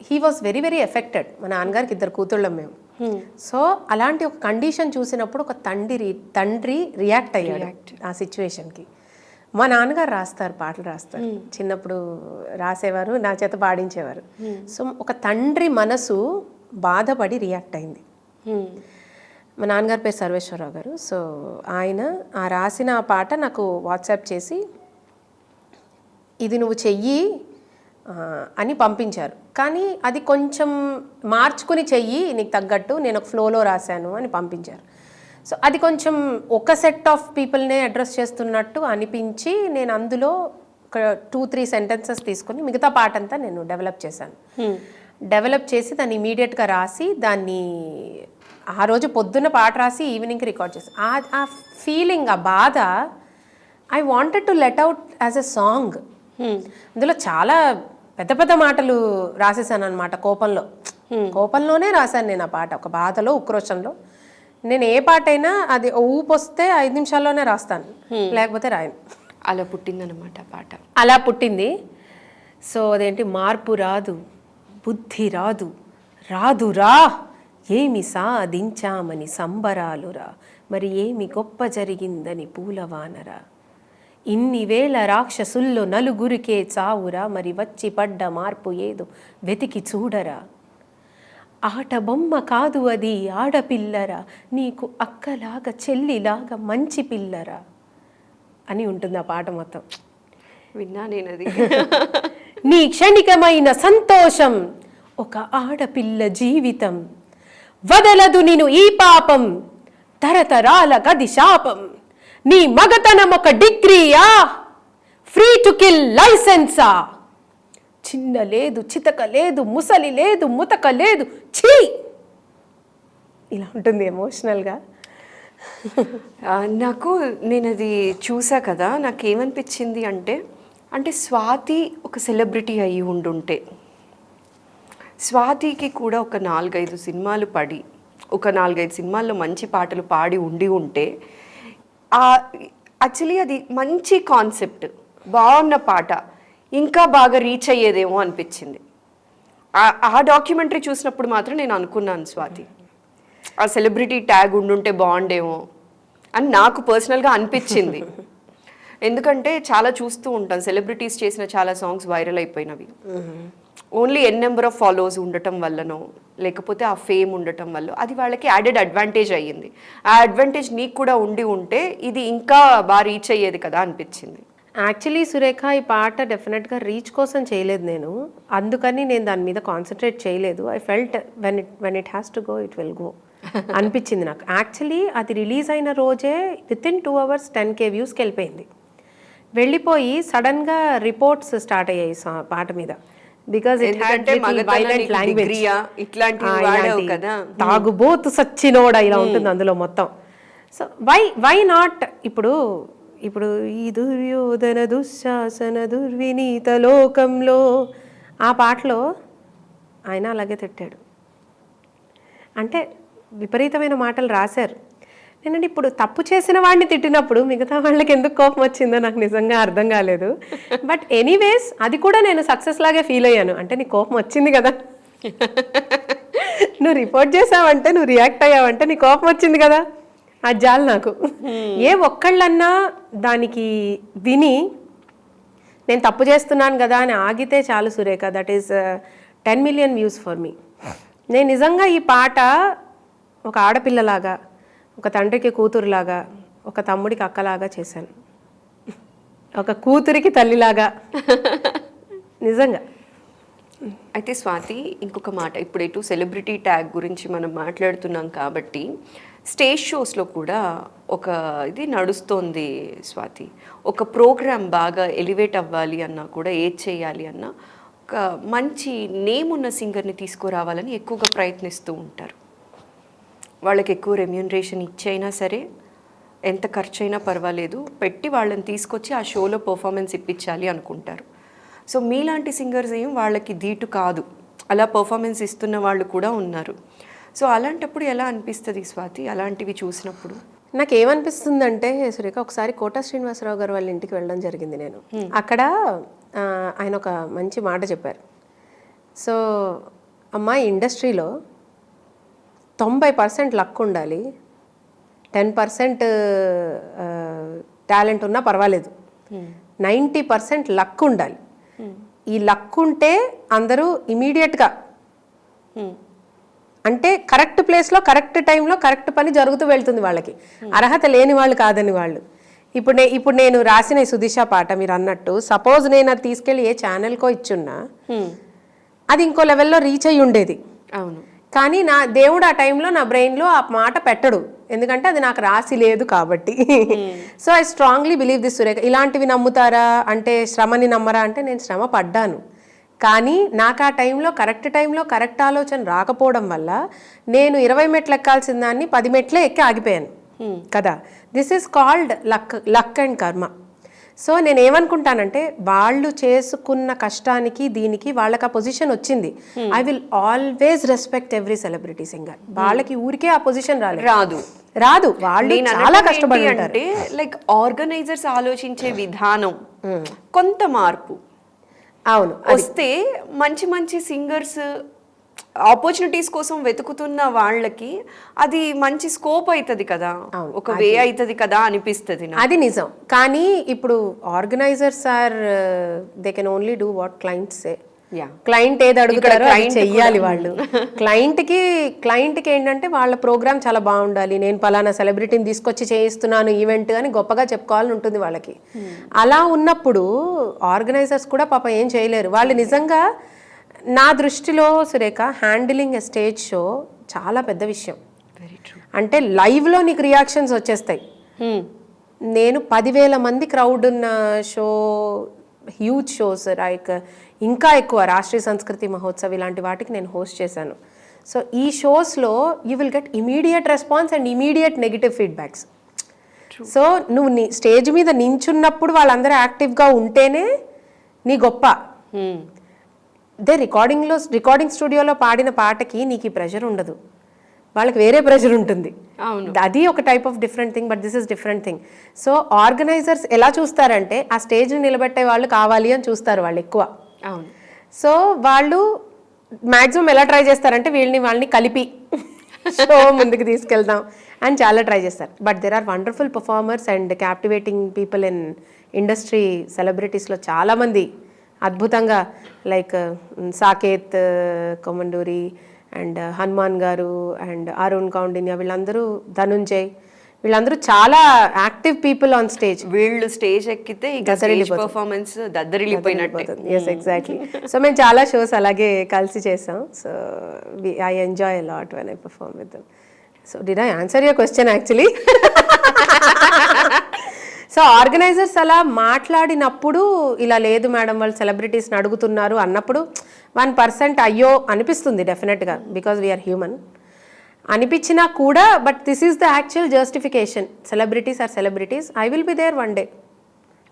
he was very very affected. మా నాన్నగారికి 2 కూతుళ్ళం మేము. సో అలాంటి ఒక కండిషన్ చూసినప్పుడు ఒక తండ్రి రియాక్ట్ అయ్యాడు ఆ సిచ్యువేషన్కి. మా నాన్నగారు రాస్తారు, పాటలు రాస్తారు, చిన్నప్పుడు రాసేవారు, నా చేత పాడించేవారు. సో ఒక తండ్రి మనసు బాధపడి రియాక్ట్ అయింది. మా నాన్నగారి పేరు సర్వేశ్వరరావు గారు. సో ఆయన ఆ రాసిన ఆ పాట నాకు వాట్సాప్ చేసి ఇది నువ్వు చెయ్యి అని పంపించారు. కానీ అది కొంచెం మార్చుకుని చెయ్యి నీకు తగ్గట్టు, నేను ఒక ఫ్లోలో రాశాను అని పంపించారు. సో అది కొంచెం ఒక సెట్ ఆఫ్ పీపుల్నే అడ్రస్ చేస్తున్నట్టు అనిపించి నేను అందులో ఒక 2-3 సెంటెన్సెస్ తీసుకొని మిగతా పాట అంతా నేను డెవలప్ చేశాను. డెవలప్ చేసి దాన్ని ఇమీడియట్గా రాసి దాన్ని ఆ రోజు పొద్దున్న పాట రాసి ఈవినింగ్కి రికార్డ్ చేశాను. ఆ ఫీలింగ్, ఆ బాధ I wanted to let out as a song. అందులో చాలా పెద్ద పెద్ద మాటలు రాసేసాను అనమాట. కోపంలోనే రాశాను నేను ఆ పాట. ఒక బాధలో, ఉక్రోషంలో. నేను ఏ పాట అయినా అది ఊపు వస్తే 5 నిమిషాల్లోనే రాస్తాను, లేకపోతే రాయను. అలా పుట్టిందనమాట పాట. అలా పుట్టింది. సో అదేంటి, మార్పు రాదు, బుద్ధి రాదు, రాదురా, ఏమి సాధించామని సంబరాలురా, మరి ఏమి గొప్ప జరిగిందని పూలవానరా, ఇన్ని వేల రాక్షసుల్లో నలుగురికే చావురా, మరి వచ్చి పడ్డ మార్పు ఏదో వెతికి చూడరా, ఆట బొమ్మ కాదు అది ఆడపిల్లరా, నీకు అక్కలాగా చెల్లిలాగా మంచి పిల్లరా అని ఉంటుంది ఆ పాట మొత్తం. విన్నా నేనది. నీ క్షణికమైన సంతోషం ఒక ఆడపిల్ల జీవితం, వదలదు నిన్ను ఈ పాపం, తరతరాల గది శాపం, నీ మగతనం ఒక డిగ్రీయా, ఫ్రీ టు కిల్ లైసెన్సా, చిన్న లేదు, చితక లేదు, ముసలి లేదు, ముతక లేదు, ఛీ. ఇలా ఉంటుంది ఎమోషనల్గా. నాకు నేను అది చూసా కదా, నాకేమనిపించింది అంటే స్వాతి ఒక సెలబ్రిటీ అయ్యి ఉండుంటే, స్వాతికి కూడా ఒక 4-5 సినిమాలు పడి, ఒక 4-5 సినిమాల్లో మంచి పాటలు పాడి ఉంటే, యాక్చువల్లీ అది మంచి కాన్సెప్ట్, బాగున్న పాట, ఇంకా బాగా రీచ్ అయ్యేదేమో అనిపించింది. ఆ డాక్యుమెంటరీ చూసినప్పుడు మాత్రం నేను అనుకున్నాను, స్వాతి ఆ సెలబ్రిటీ ట్యాగ్ ఉండుంటే బాగుండేమో అని నాకు పర్సనల్గా అనిపించింది. ఎందుకంటే చాలా చూస్తూ ఉంటాం, సెలబ్రిటీస్ చేసిన చాలా సాంగ్స్ వైరల్ అయిపోయినవి. ఓన్లీ నెంబర్ ఆఫ్ ఫాలోవర్స్ ఉండటం వల్లనో, లేకపోతే ఆ ఫేమ్ ఉండటం వల్ల అది వాళ్ళకి యాడెడ్ అడ్వాంటేజ్ అయ్యింది. ఆ అడ్వాంటేజ్ నీకు కూడా ఉంటే ఇది ఇంకా బాగా రీచ్ అయ్యేది కదా అనిపించింది. యాక్చువల్లీ సురేఖ, ఈ పాట డెఫినెట్గా రీచ్ కోసం చేయలేదు నేను, అందుకని నేను దాని మీద కాన్సన్ట్రేట్ చేయలేదు. I felt when it has to go it will go అనిపించింది నాకు. యాక్చువల్లీ అది రిలీజ్ అయిన రోజే వితిన్ 2 hours 10K వ్యూస్కి వెళ్ళిపోయింది. వెళ్ళిపోయి సడన్గా రిపోర్ట్స్ స్టార్ట్ అయ్యాయి పాట మీద. బికాజ్ తాగుబోతు సచ్చినోడ ఇలా ఉంటుంది అందులో మొత్తం. సో వై నాట్ ఇప్పుడు ఈ దుర్యోధన దుశ్శాసన దుర్వినీత లోకంలో ఆ పాటలో ఆయన అలాగే తిట్టాడు. అంటే విపరీతమైన మాటలు రాశారు. నేనంటే ఇప్పుడు తప్పు చేసిన వాడిని తిట్టినప్పుడు మిగతా వాళ్ళకి ఎందుకు కోపం వచ్చిందో నాకు నిజంగా అర్థం కాలేదు. బట్ ఎనీవేస్ అది కూడా నేను సక్సెస్ లాగే ఫీల్ అయ్యాను. అంటే నీ కోపం వచ్చింది కదా, నువ్వు రిపోర్ట్ చేసావంటే, నువ్వు రియాక్ట్ అయ్యావంటే నీ కోపం వచ్చింది కదా, అది చాలు నాకు. ఏ ఒక్కళ్ళన్నా దానికి విని నేను తప్పు చేస్తున్నాను కదా అని ఆగితే చాలు Surekha. That is 10 million views for me. నేను నిజంగా ఈ పాట ఒక ఆడపిల్లలాగా, ఒక తండ్రికి కూతురులాగా, ఒక తమ్ముడికి అక్కలాగా చేశాను, ఒక కూతురికి తల్లిలాగా నిజంగా. అయితే స్వాతి, ఇంకొక మాట, ఇప్పుడు ఎటు సెలబ్రిటీ ట్యాగ్ గురించి మనం మాట్లాడుతున్నాం కాబట్టి స్టేజ్ షోస్లో కూడా ఒక ఇది నడుస్తోంది స్వాతి. ఒక ప్రోగ్రామ్ బాగా ఎలివేట్ అవ్వాలి అన్నా కూడా, ఏది చేయాలి అన్నా ఒక మంచి నేమ్ ఉన్న సింగర్ని తీసుకురావాలని ఎక్కువగా ప్రయత్నిస్తూ ఉంటారు. వాళ్ళకి ఎక్కువ రెమ్యూనరేషన్ ఇచ్చైనా సరే, ఎంత ఖర్చు అయినా పర్వాలేదు, పెట్టి వాళ్ళని తీసుకొచ్చి ఆ షోలో పర్ఫార్మెన్స్ ఇప్పించాలి అనుకుంటారు. సో మీలాంటి సింగర్స్ ఏం వాళ్ళకి దీటు కాదు, అలా పర్ఫార్మెన్స్ ఇస్తున్న వాళ్ళు కూడా ఉన్నారు. సో అలాంటప్పుడు ఎలా అనిపిస్తుంది స్వాతి, అలాంటివి చూసినప్పుడు? నాకు ఏమనిపిస్తుందంటే సురేఖ, ఒకసారి కోట శ్రీనివాసరావు గారు వాళ్ళ ఇంటికి వెళ్ళడం జరిగింది నేను. అక్కడ ఆయన ఒక మంచి మాట చెప్పారు. సో అమ్మ, ఇండస్ట్రీలో 90% లక్ ఉండాలి, 10% టాలెంట్ ఉన్నా పర్వాలేదు, 90% లక్ ఉండాలి. ఈ లక్ ఉంటే అందరూ ఇమీడియట్గా అంటే కరెక్ట్ ప్లేస్లో కరెక్ట్ టైంలో కరెక్ట్ పని జరుగుతూ వెళ్తుంది వాళ్ళకి. అర్హత లేని వాళ్ళు కాదని వాళ్ళు. ఇప్పుడు నేను రాసిన ఈ సుదిశ పాట మీరు అన్నట్టు సపోజ్ నేను అది తీసుకెళ్ళి ఏ ఛానల్కో ఇచ్చున్నా అది ఇంకో లెవెల్లో రీచ్ అయ్యి ఉండేది. అవును. కానీ నా దేవుడు ఆ టైంలో నా బ్రెయిన్లో ఆ మాట పెట్టడు, ఎందుకంటే అది నాకు రాసి లేదు కాబట్టి. So I strongly believe this Surekha. ఇలాంటివి నమ్ముతారా అంటే శ్రమని నమ్మరా అంటే నేను శ్రమ పడ్డాను, కానీ నాకు ఆ టైంలో కరెక్ట్ ఆలోచన రాకపోవడం వల్ల నేను 20 మెట్లు ఎక్కాల్సిన దాన్ని 10 మెట్లే ఎక్కి ఆగిపోయాను కదా. This is called luck and కర్మ. సో నేను ఏమనుకుంటానంటే వాళ్ళు చేసుకున్న కష్టానికి దీనికి వాళ్ళకి ఆ పొజిషన్ వచ్చింది. I will always respect every celebrity singer. వాళ్ళకి ఊరికే ఆ పొజిషన్ రాదు వాళ్ళు చాలా కష్టపడి అంటే లైక్ ఆర్గనైజర్స్ ఆలోచించే విధానం కొంత మార్పు అవును వస్తే మంచి మంచి సింగర్స్ ఆపర్చునిటీస్ కోసం వెతుకుతున్న వాళ్ళకి అది మంచి స్కోప్ అవుతుంది కదా, ఒక వే అవుతుంది కదా అనిపిస్తుంది. అది నిజం. కానీ ఇప్పుడు organisers are they can only do what clients say. Client ఏది అడుగుతారో అది చెయ్యాలి వాళ్ళు. క్లయింట్కి ఏంటంటే వాళ్ళ ప్రోగ్రామ్ చాలా బాగుండాలి, నేను పలానా సెలబ్రిటీని తీసుకొచ్చి చేయిస్తున్నాను ఈవెంట్ అని గొప్పగా చెప్పుకోవాలని ఉంటుంది వాళ్ళకి. అలా ఉన్నప్పుడు ఆర్గనైజర్స్ కూడా పాపం ఏం చేయలేరు. వాళ్ళు నిజంగా నా దృష్టిలో సురేఖ హ్యాండిలింగ్ ఎ స్టేజ్ షో చాలా పెద్ద విషయం. అంటే లైవ్లో నీకు రియాక్షన్స్ వచ్చేస్తాయి. నేను 10,000 మంది క్రౌడ్ ఉన్న షో, హ్యూజ్ షోస్ లైక్ ఇంకా ఎక్కువ రాష్ట్రీయ సంస్కృతి మహోత్సవ్ ఇలాంటి వాటికి నేను హోస్ట్ చేశాను. సో ఈ షోస్లో you will get immediate response and immediate negative feedbacks. So నువ్వు స్టేజ్ మీద నించున్నప్పుడు వాళ్ళందరూ యాక్టివ్గా ఉంటేనే నీ గొప్ప. అదే రికార్డింగ్ స్టూడియోలో పాడిన పాటకి నీకు ఈ ప్రెషర్ ఉండదు, వాళ్ళకి వేరే ప్రెషర్ ఉంటుంది. అది ఒక type of different thing, but this is different thing. So organisers ఎలా చూస్తారంటే ఆ స్టేజ్ని నిలబెట్టే వాళ్ళు కావాలి అని చూస్తారు వాళ్ళు ఎక్కువ. సో వాళ్ళు మ్యాక్సిమం ఎలా ట్రై చేస్తారంటే వాళ్ళని కలిపి షో ముందుకు తీసుకెళ్దాం అని చాలా ట్రై చేస్తారు. But there are wonderful performers and captivating people in industry. సెలబ్రిటీస్లో చాలామంది అద్భుతంగా లైక్ సాకేత్ కొమండూరి అండ్ హనుమాన్ గారు అండ్ అరుణ్ కౌండిన్య, వీళ్ళందరూ ధనుంజయ్, వీళ్ళందరూ చాలా యాక్టివ్ పీపుల్ ఆన్ స్టేజ్. వీళ్ళు స్టేజ్ ఎక్కితే పర్ఫార్మెన్స్ దద్దరిల్లిపోయినట్టే. Yes exactly. సో మేము చాలా షోస్ అలాగే కలిసి చేసాం. So I enjoy a lot when I perform with them. So did I answer your question actually? So organizers అలా మాట్లాడినప్పుడు ఇలా లేదు మేడం వాళ్ళు సెలబ్రిటీస్ని అడుగుతున్నారు అన్నప్పుడు 1% అయ్యో అనిపిస్తుంది డెఫినెట్గా, బికాజ్ వీఆర్ హ్యూమన్ అనిపించినా కూడా. But this is the actual justification. Celebrities are celebrities. I will be there one day.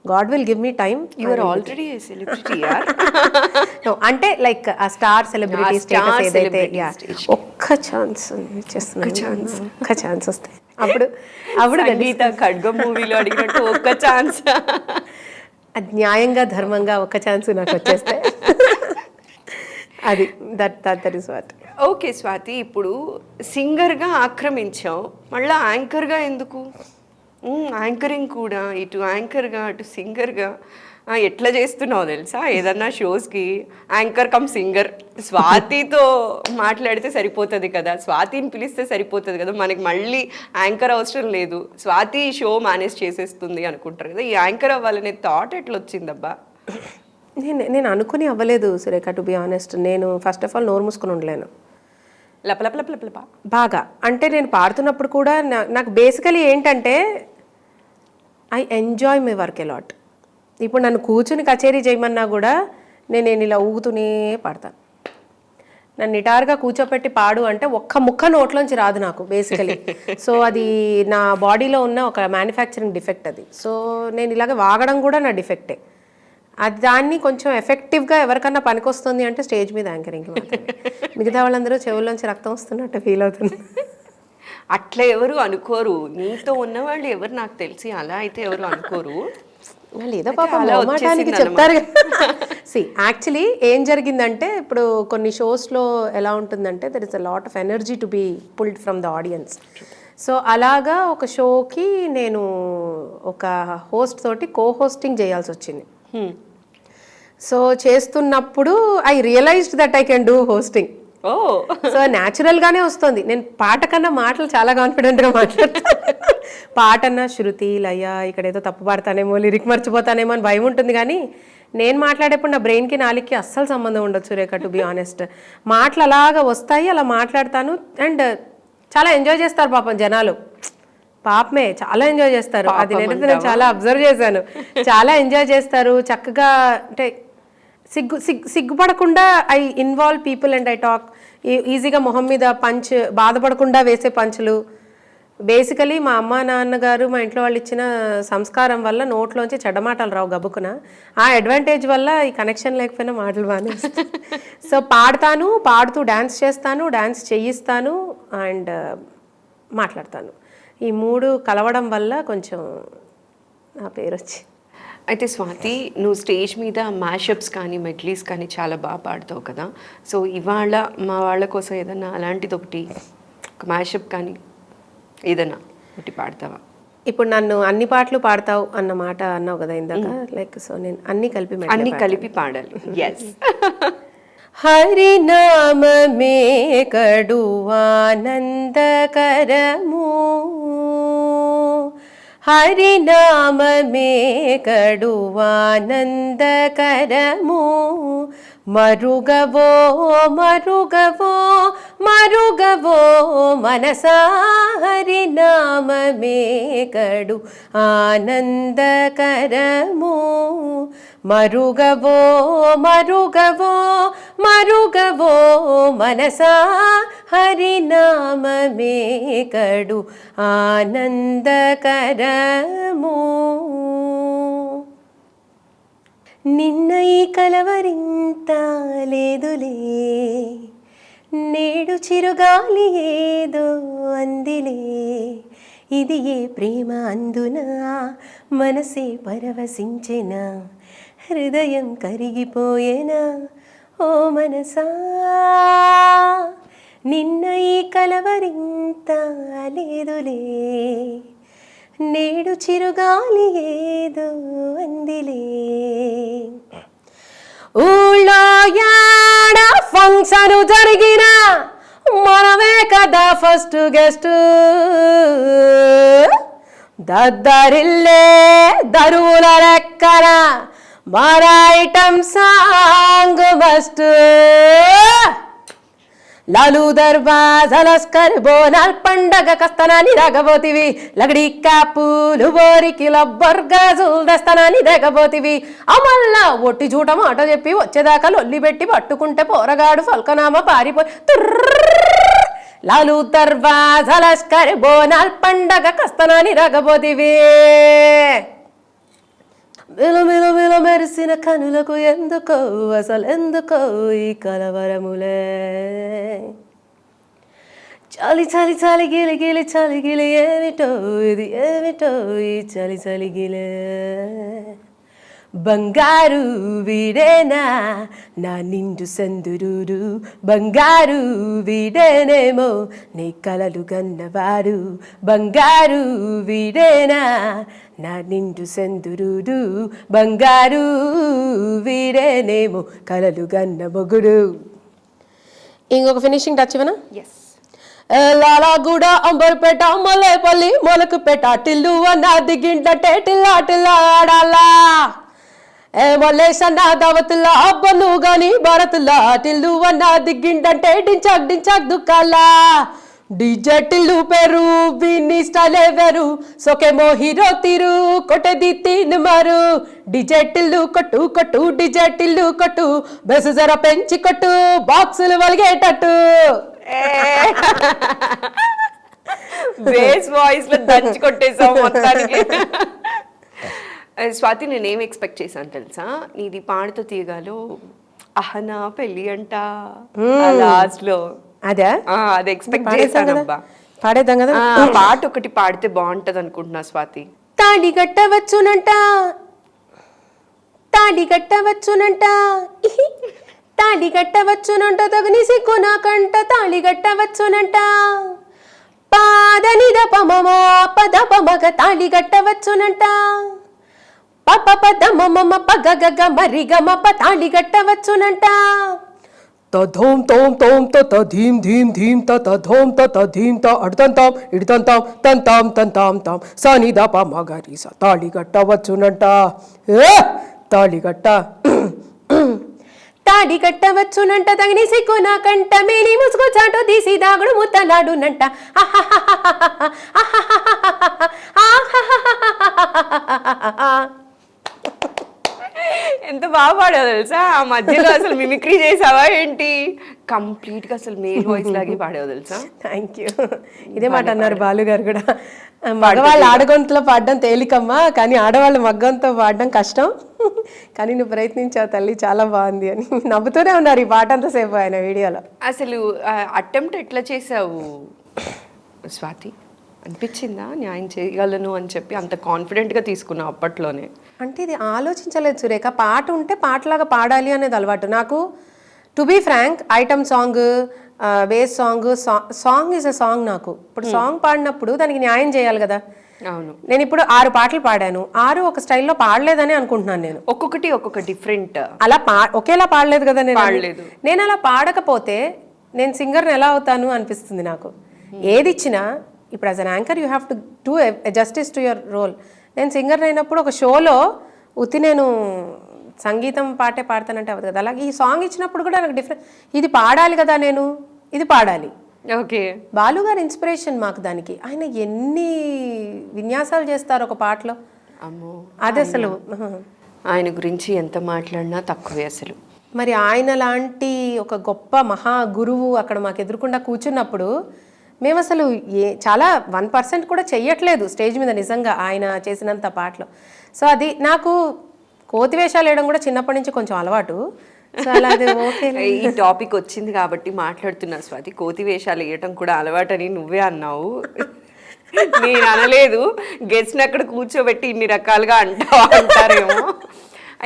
God will give me time. You are already a celebrity, yaar. No, అంటే like ఆ star celebrity status ఏదైతే ఒక్క chance వస్తే అప్పుడు సంగీత ఖడ్గం మూవీలో అడిగినట్టు ఒక్క ఛాన్స్, అది న్యాయంగా ధర్మంగా ఒక్క ఛాన్స్ నాకు వచ్చేస్తే అది that is what. Okay Swathi, ఇప్పుడు సింగర్గా ఆక్రమించావు, మళ్ళీ యాంకర్గా ఎందుకు? యాంకరింగ్ కూడా ఇటు యాంకర్గా అటు సింగర్గా ఎట్లా చేస్తున్నావు తెలుసా? ఏదన్నా షోస్కి యాంకర్ కమ్ సింగర్ స్వాతితో మాట్లాడితే సరిపోతుంది కదా, స్వాతిని పిలిస్తే సరిపోతుంది కదా, మనకి మళ్ళీ యాంకర్ అవసరం లేదు, స్వాతి షో మేనేజ్ చేసేస్తుంది అనుకుంటారు కదా. ఈ యాంకర్ అవ్వాలనే థాట్ ఎట్లా వచ్చిందబ్బా? నేను అనుకుని అవ్వలేదు సురేఖ, టు బి ఆనెస్ట్. నేను ఫస్ట్ ఆఫ్ ఆల్ నోరు మూసుకొని ఉండలేను లపలపలపలపలప బాగా. అంటే నేను పాడుతున్నప్పుడు కూడా నాకు బేసికలీ ఏంటంటే I enjoy my work allot. ఇప్పుడు నన్ను కూర్చుని కచేరీ చేయమన్నా కూడా నేను ఇలా ఊగుతూనే పాడతాను. నన్ను నిటారుగా కూర్చోపెట్టి పాడు అంటే ఒక్క ముక్క నోట్లోంచి రాదు నాకు బేసికలీ. సో అది నా బాడీలో ఉన్న ఒక మ్యానుఫ్యాక్చరింగ్ డిఫెక్ట్ అది. సో నేను ఇలాగ వాగడం కూడా నా డిఫెక్టే. అది దాన్ని కొంచెం ఎఫెక్టివ్గా ఎవరికన్నా పనికొస్తుంది అంటే స్టేజ్ మీద యాంకరింగ్కి మాత్రమే. మిగతా వాళ్ళందరూ చెవుల్లోంచి రక్తం వస్తున్నట్టు ఫీల్ అవుతుంది. అట్లా ఎవరు అనుకోరు, నీతో ఉన్నవాళ్ళు ఎవరు నాకు తెలిసి అలా అయితే ఎవరు అనుకోరు. వాళ్ళు ఏదో పాపం మొహమాటానికి చెప్తారు సి యాక్చువల్లీ ఏం జరిగిందంటే ఇప్పుడు కొన్ని షోస్లో ఎలా ఉంటుందంటే there is a lot of energy to be pulled from the audience. So అలాగా ఒక షోకి నేను ఒక హోస్ట్ తోటి హోస్టింగ్ చేయాల్సి వచ్చింది. సో చేస్తున్నప్పుడు I realised that I can do hosting. So న్యాచురల్గానే వస్తుంది. నేను పాట కన్నా మాటలు చాలా కాన్ఫిడెంట్గా మాట్లాడతాను. పాటన్నా శృతి లయ ఇక్కడ ఏదో తప్పు పాడతానేమో లిరిక్ మర్చిపోతానేమో అని భయం ఉంటుంది. కానీ నేను మాట్లాడేప్పుడు నా బ్రెయిన్కి నాలుగుకి అస్సలు సంబంధం ఉండదు సురేఖ, టు బి ఆనెస్ట్. మాటలు అలాగా వస్తాయి, అలా మాట్లాడతాను. అండ్ చాలా ఎంజాయ్ చేస్తారు పాపం జనాలు, పాపమే చాలా ఎంజాయ్ చేస్తారు. అది నేను చాలా అబ్జర్వ్ చేశాను. చాలా ఎంజాయ్ చేస్తారు చక్కగా. అంటే సిగ్గుపడకుండా I involve people and I talk ఈజీగా. మొహం మీద పంచ్ బాధపడకుండా వేసే పంచులు. బేసికలీ మా అమ్మ నాన్నగారు మా ఇంట్లో వాళ్ళు ఇచ్చిన సంస్కారం వల్ల నోట్లోంచి చెడ్డమాటలు రావు గబుకున. ఆ అడ్వాంటేజ్ వల్ల ఈ కనెక్షన్ లేకపోయినా మాటలు బాగానే. సో పాడుతూ డ్యాన్స్ చేస్తాను, డ్యాన్స్ చేయిస్తాను అండ్ మాట్లాడతాను. ఈ మూడు కలవడం వల్ల కొంచెం నా పేరు వచ్చి. అయితే స్వాతి, నువ్వు స్టేజ్ మీద మ్యాషప్స్ కానీ మెడ్లీస్ కానీ చాలా బాగా పాడతావు కదా. సో ఇవాళ మా వాళ్ళ కోసం ఏదన్నా అలాంటిది ఒకటి ఒక మ్యాషప్ కానీ ఏదన్నా ఒకటి పాడతావా? ఇప్పుడు నన్ను అన్ని పాటలు పాడతావు అన్న మాట అన్నావు కదా ఇందాక, లైక్ సో నేను అన్ని కలిపి పాడాలి. ఎస్. హరినామమే కడు ఆనందకరము, హరినామమే కడు ఆనందకరము, మరుగవో మరుగవో మరుగవో మనసా, హరినామమే కడు ఆనందకరము, మరుగవో మరుగవో మరుగవో మనసా, హరినామమే కడు ఆనందకరము. నిన్న ఈ కలవరింత లేదులే, నేడు చిరుగాలి ఏదో అందిలే, ఇది ఏ ప్రేమ అందునా మనసే పరవశించెనా, హృదయం కరిగిపోయేనా ఓ మనసా. నిన్న ఈ కలవరింత లేదులే, నేడు చిరుగాలి ఏదో అందిలే, ఊళ్ళో యాడ ఫంక్షన్ జరిగిన మనమే కదా ఫస్ట్ గెస్ట్, దద్దరిల్లే దరువుల లెక్కన మన item song must, Lal Darwaza Lashkar Bonal పండగ కస్తనాన్ని రగబోతివి, లగడి కాపులు బోరికి లబ్బర్ గాజులు దస్తనాన్ని రగబోతివి, అమల్లా ఒట్టి జూట మాట చెప్పి వచ్చేదాకా లొల్లి పెట్టి పట్టుకుంటే పోరగాడు ఫల్కనామా పారిపోయి, లాలు దర్వాజ లస్కర్ బోనాల్ పండగ కస్తనాన్ని రగబోతివి, మిల మిల మెరిసిన కనులకు ఎందుకో అసలు ఎందుకో ఈ కలవరములే, చలి చలి చలి గిలి గిలి చలి గిలి ఏమిటో ఇది ఏమిటో ఈ చలి చలి గిలే, బంగారు వీడేనా నా నిండు సందురూరు, బంగారు వీడేనేమో నీ కలలు గన్నవారు, బంగారు వీడేనా నా నిండు సందురూరు, బంగారు వీడేనేమో కలలు గన్న మొగుడు. ఇంకొక ఫినిషింగ్ టచ్ ఇవ్వనా? ఎస్. లాలాగూడ అంబర్పేట మొలేపల్లి మొలకుపేట టిల్లు అన్న దిగింట టిల్లా టిల్లా ఆడాలా, మల్లేసన్న దావతుల్లా అబ్బను గాని భారతుల్లా టిల్లు అన్న దిగ్గిండంటే డించాక్ డించాక్ దుఃఖాలా, డిజే టిల్లు పేరు విని స్టాలే వేరు సొకేమో హీరో తీరు కొట్టే ది తీన్ మారు, డిజే టిల్లు కొట్టు కొట్టు డిజే టిల్లు కొట్టు బెసు జర పెంచి కొట్టు బాక్సులు వలిగేటట్టు. బేస్ వాయిస్ లో దంచి కొట్టేసావు మొత్తానికి. స్వాతి, నేనేం ఎక్స్పెక్ట్ చేశాను తెలుసా, నీది పాడుతూ తీయగాలో అహనా పెళ్ళి అంట లాస్ట్ లో అదే అది ఎక్స్పెక్ట్ చేశానబ్బా. పాడేద్దాం కదా, పాట ఒకటి పాడితే బాగుంటది అనుకుంటున్నా స్వాతి. తాళి కట్టవచ్చునంట తాడి కట్టవచ్చునంట తాడి కట్టవచ్చునంట తగని సిగ్గు నాకంట తాళి కట్టవచ్చునంట పాదని దపమమ పద పమగ తాళి కట్టవచ్చునంట పప పద మమ పగ గగ మరి గమ ప తాళి కట్టవచ్చునంట తధోం తోం తోం తత ధీం ధీం ధీం తత ధోం తత ధీం త అడ్తంతాం ఇడ్తంతాం తంతాం తంతాం తాం సాని దప మగరి స తాళి కట్టవచ్చునంట తాళిగట్ట తాడి కట్టవచ్చునంట తగిని సిగ్గు నాకంట మేలి ముసుగు చాటు తీసి దాగుడు ముత్తలాడునంట ఎంత బాగా పాడావు తెలుసా. ఆ మధ్యలో అసలు మిమిక్రీ చేసావా ఏంటి? కంప్లీట్ గా అసలు మేల్ వాయిస్ లాగే పాడావు తెలుసా. Thank you. ఇదే మాట అన్నారు బాలు గారు కూడా. మగవాళ్ళు ఆడగొంతలో పాడడం తేలికమ్మా, కానీ ఆడవాళ్ళు మగ్గంతో పాడడం కష్టం, కానీ నువ్వు ప్రయత్నించావు తల్లి, చాలా బాగుంది అని నవ్వుతూనే ఉన్నారు ఈ పాట అంతసేపు ఆయన వీడియోలో. అసలు అటెంప్ట్ ఎట్లా చేసావు స్వాతి? అనిపించిందా న్యాయం చేయగలను అని చెప్పి అంత కాన్ఫిడెంట్గా తీసుకున్నావు అప్పట్లోనే? అంటే ఇది ఆలోచించలేదు సురేఖ. పాట ఉంటే పాటలాగా పాడాలి అనేది అలవాటు నాకు. To be frank, item song, base song, song is a song. నాకు ఇప్పుడు సాంగ్ పాడినప్పుడు దానికి న్యాయం చేయాలి కదా. అవును. నేను ఇప్పుడు 6 పాటలు పాడాను, 6 ఒక స్టైల్లో పాడలేదని అనుకుంటున్నాను నేను. ఒక్కొక్కటి ఒక్కొక్క డిఫరెంట్, అలా ఒకేలా పాడలేదు కదా నేను. పాడలేదు. నేను అలా పాడకపోతే నేను సింగర్ని ఎలా అవుతాను అనిపిస్తుంది నాకు. ఏది ఇచ్చినా ఇప్పుడు as an anchor you have to do justice to your role. నేను సింగర్ అయినప్పుడు ఒక షోలో నేను సంగీతం పాటే పాడతానంటే అవ్వదు కదా. అలాగే ఈ సాంగ్ ఇచ్చినప్పుడు కూడా నాకు డిఫరెంట్, ఇది పాడాలి కదా, నేను ఇది పాడాలి. ఓకే. బాలు గారు ఇన్స్పిరేషన్ మాకు దానికి. ఆయన ఎన్ని విన్యాసాలు చేస్తారు ఒక పాటలో. అమ్మో, అది అసలు ఆయన గురించి ఎంత మాట్లాడినా తక్కువే అసలు. మరి ఆయన లాంటి ఒక గొప్ప మహా గురువు అక్కడ మాకు ఎదురుకుండా కూర్చున్నప్పుడు మేము అసలు చాలా 1% కూడా చెయ్యట్లేదు స్టేజ్ మీద నిజంగా ఆయన చేసినంత పాటలు. సో అది నాకు కోతి వేషాలు వేయడం కూడా చిన్నప్పటి నుంచి కొంచెం అలవాటు. సో అలా అది ఓకే. ఈ టాపిక్ వచ్చింది కాబట్టి మాట్లాడుతున్నా స్వాతి. కోతి వేషాలు వేయటం కూడా అలవాటని నువ్వే అన్నావు, నేను అనలేదు. గెస్ట్ని అక్కడ కూర్చోబెట్టి ఇన్ని రకాలుగా అంటారేమో.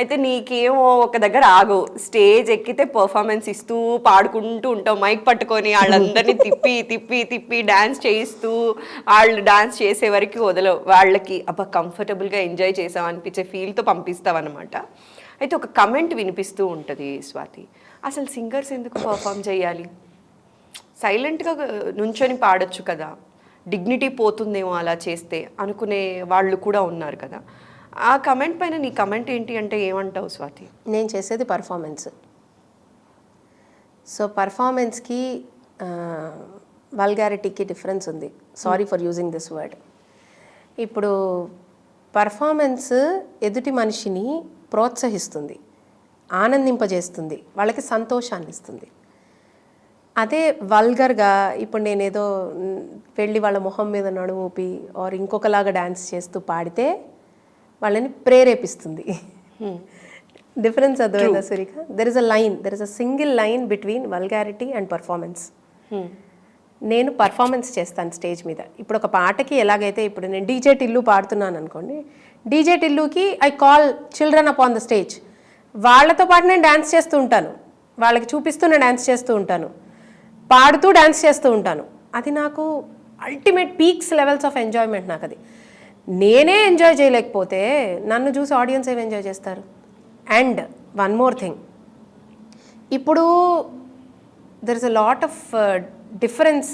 అయితే నీకేమో ఒక దగ్గర ఆగవు, స్టేజ్ ఎక్కితే పర్ఫార్మెన్స్ ఇస్తూ పాడుకుంటూ ఉంటావు, మైక్ పట్టుకొని వాళ్ళందరినీ తిప్పి తిప్పి తిప్పి డ్యాన్స్ చేయిస్తూ వాళ్ళు డ్యాన్స్ చేసే వరకు వదలవు. వాళ్ళకి అబ్బా కంఫర్టబుల్గా ఎంజాయ్ చేసావు అనిపించే ఫీల్తో పంపిస్తావు అనమాట. అయితే ఒక కమెంట్ వినిపిస్తూ ఉంటుంది స్వాతి, అసలు సింగర్స్ ఎందుకు పర్ఫామ్ చేయాలి, సైలెంట్గా నుంచొని పాడొచ్చు కదా, డిగ్నిటీ పోతుందేమో అలా చేస్తే అనుకునే వాళ్ళు కూడా ఉన్నారు కదా. ఆ కమెంట్ పైన నీ కమెంట్ ఏంటి అంటే ఏమంటావు స్వాతి? నేను చేసేది పర్ఫార్మెన్స్. సో పర్ఫార్మెన్స్కి వల్గారిటీకి డిఫరెన్స్ ఉంది. Sorry for using this word. ఇప్పుడు పర్ఫార్మెన్స్ ఎదుటి మనిషిని ప్రోత్సహిస్తుంది, ఆనందింపజేస్తుంది, వాళ్ళకి సంతోషాన్ని ఇస్తుంది. అదే వల్గర్గా ఇప్పుడు నేనేదో వెళ్ళి వాళ్ళ మొహం మీద నడుమూపి ఆర్ ఇంకొకలాగా డ్యాన్స్ చేస్తూ పాడితే వాళ్ళని ప్రేరేపిస్తుంది. డిఫరెన్స్ అర్థమైందా Surekha? There is a single line between vulgarity and performance. నేను పర్ఫార్మెన్స్ చేస్తాను స్టేజ్ మీద. ఇప్పుడు ఒక పాటకి ఎలాగైతే ఇప్పుడు నేను డీజే టిల్లు పాడుతున్నాను అనుకోండి, డీజే టిల్లుకి I call children up on the stage. వాళ్ళతో పాటు నేను డ్యాన్స్ చేస్తూ ఉంటాను, వాళ్ళకి చూపిస్తూ నేను డ్యాన్స్ చేస్తూ ఉంటాను, పాడుతూ డ్యాన్స్ చేస్తూ ఉంటాను. అది నాకు ultimate peaks levels of enjoyment. నాకు అది నేనే ఎంజాయ్ చేయలేకపోతే నన్ను చూసి ఆడియన్స్ ఏమి ఎంజాయ్ చేస్తారు? అండ్ వన్ మోర్ థింగ్, ఇప్పుడు there is a lot of difference.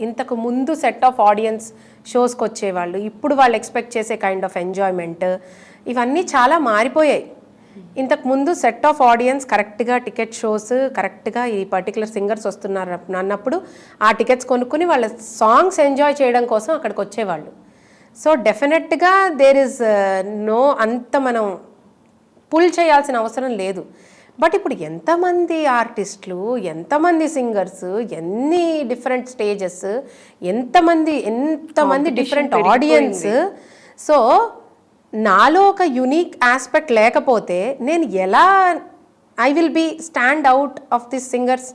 ఇంతకు ముందు సెట్ ఆఫ్ ఆడియన్స్ షోస్కి వచ్చేవాళ్ళు, ఇప్పుడు వాళ్ళు ఎక్స్పెక్ట్ చేసే కైండ్ ఆఫ్ ఎంజాయ్మెంట్ ఇవన్నీ చాలా మారిపోయాయి. ఇంతకు ముందు సెట్ ఆఫ్ ఆడియన్స్ కరెక్ట్గా టికెట్ షోస్ కరెక్ట్గా ఈ పర్టికులర్ సింగర్స్ వస్తున్నారు అన్నప్పుడు ఆ టికెట్స్ కొనుక్కుని వాళ్ళ సాంగ్స్ ఎంజాయ్ చేయడం కోసం అక్కడికి వచ్చేవాళ్ళు. సో డెఫినెట్గా దేర్ ఇస్ నో అంత మనం పుల్ చేయాల్సిన అవసరం లేదు. బట్ ఇప్పుడు ఎంతమంది ఆర్టిస్టులు, ఎంతమంది సింగర్స్, ఎన్ని డిఫరెంట్ స్టేజెస్, ఎంతమంది డిఫరెంట్ ఆడియన్స్. సో నాలో ఒక యునీక్ ఆస్పెక్ట్ లేకపోతే నేను ఎలా I will be stand out of this singers?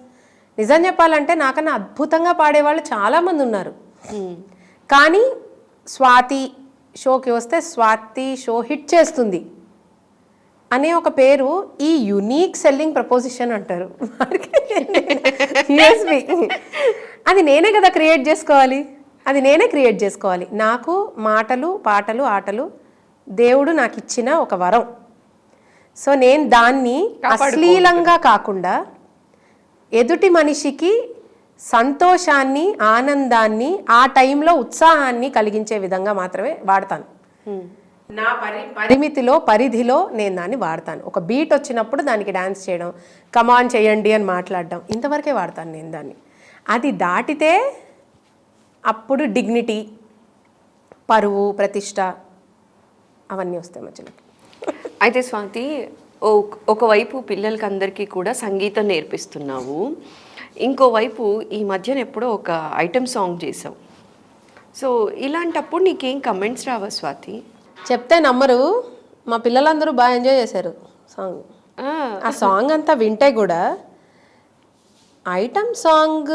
నిజం చెప్పాలంటే నాకన్నా అద్భుతంగా పాడేవాళ్ళు చాలామంది ఉన్నారు. కానీ స్వాతి షోకి వస్తే స్వాతి షో హిట్ చేస్తుంది, అనే ఒక పేరు ఈ యునీక్ సెల్లింగ్ ప్రపోజిషన్ అంటారు. యూఎస్బి అది నేనే కదా క్రియేట్ చేసుకోవాలి, అది నేనే క్రియేట్ చేసుకోవాలి. నాకు మాటలు, పాటలు, ఆటలు దేవుడు నాకు ఇచ్చిన ఒక వరం. సో నేను దాన్ని అశ్లీలంగా కాకుండా ఎదుటి మనిషికి సంతోషాన్ని, ఆనందాన్ని, ఆ టైంలో ఉత్సాహాన్ని కలిగించే విధంగా మాత్రమే వాడతాను. నా పరిమితిలో, పరిధిలో నేను దాన్ని వాడతాను. ఒక బీట్ వచ్చినప్పుడు దానికి డాన్స్ చేయడం, కమాన్ చేయండి అని మాట్లాడడం, ఇంతవరకే వాడతాను నేను దాన్ని. అది దాటితే అప్పుడు డిగ్నిటీ, పరువు, ప్రతిష్ట అవన్నీ వస్తాయి మధ్యలో. అయితే స్వాతి, ఒకవైపు పిల్లలకి అందరికీ కూడా సంగీతం నేర్పిస్తున్నావు, ఇంకోవైపు ఈ మధ్యన ఎప్పుడో ఒక ఐటమ్ సాంగ్ చేసావు. సో ఇలాంటప్పుడు నీకేం కమెంట్స్ రావా స్వాతి? చెప్తే నమ్మరు, మా పిల్లలందరూ బాగా ఎంజాయ్ చేశారు సాంగ్. ఆ సాంగ్ అంతా వింటే కూడా ఐటమ్ సాంగ్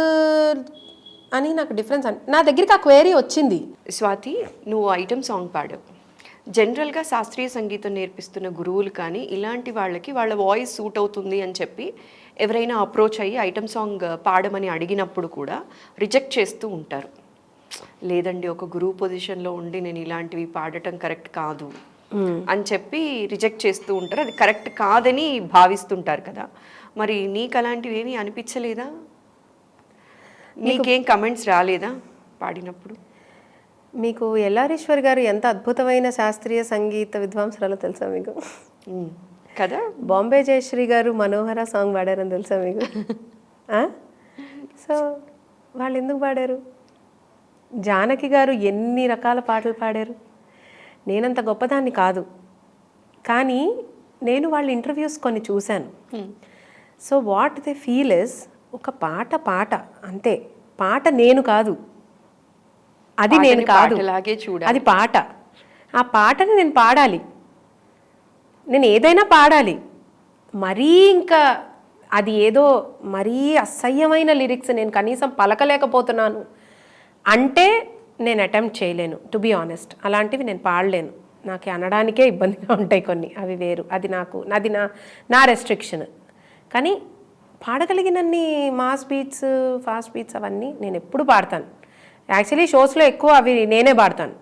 అని నాకు డిఫరెన్స్ నా దగ్గరికి ఆ క్వేరీ వచ్చింది. స్వాతి, నువ్వు ఐటమ్ సాంగ్ పాడావు. జనరల్గా శాస్త్రీయ సంగీతం నేర్పిస్తున్న గురువులు కానీ ఇలాంటి వాళ్ళకి వాళ్ళ వాయిస్ సూట్ అవుతుంది అని చెప్పి ఎవరైనా అప్రోచ్ అయ్యి ఐటమ్ సాంగ్ పాడమని అడిగినప్పుడు కూడా రిజెక్ట్ చేస్తూ ఉంటారు. లేదండి, ఒక గురువు పొజిషన్లో ఉండి నేను ఇలాంటివి పాడటం కరెక్ట్ కాదు అని చెప్పి రిజెక్ట్ చేస్తూ ఉంటారు. అది కరెక్ట్ కాదని భావిస్తుంటారు కదా. మరి నీకు అలాంటివి ఏమీ అనిపించలేదా? నీకేం కమెంట్స్ రాలేదా పాడినప్పుడు? మీకు ఎల్లారీశ్వర్ గారు ఎంత అద్భుతమైన శాస్త్రీయ సంగీత విద్వాంసరాలో తెలుసా మీకు? కదా. బాంబే జయశ్రీ గారు మనోహర సాంగ్ పాడారని తెలుసా మీకు? సో వాళ్ళు ఎందుకు పాడారు? జానకి గారు ఎన్ని రకాల పాటలు పాడారు. నేనంత గొప్పదాన్ని కాదు, కానీ నేను వాళ్ళ ఇంటర్వ్యూస్ కొన్ని చూశాను. So what they feel is, ఒక పాట అంతే. పాట నేను కాదు, అది నేను కాదు, అది పాట. ఆ పాటని నేను పాడాలి, నేను ఏదైనా పాడాలి. మరీ ఇంకా అది ఏదో మరీ అసహ్యమైన లిరిక్స్ నేను కనీసం పలకలేకపోతున్నాను అంటే నేను అటెంప్ట్ చేయలేను, టు బీ ఆనెస్ట్. అలాంటివి నేను పాడలేను, నాకు అనడానికే ఇబ్బందిగా ఉంటాయి కొన్ని, అవి వేరు. అది నా రెస్ట్రిక్షన్. కానీ పాడగలిగినన్ని మాస్ బీట్స్, ఫాస్ట్ బీట్స్ అవన్నీ నేను ఎప్పుడు పాడతాను. యాక్చువల్లీ షోస్లో ఎక్కువ అవి నేనే పాడతాను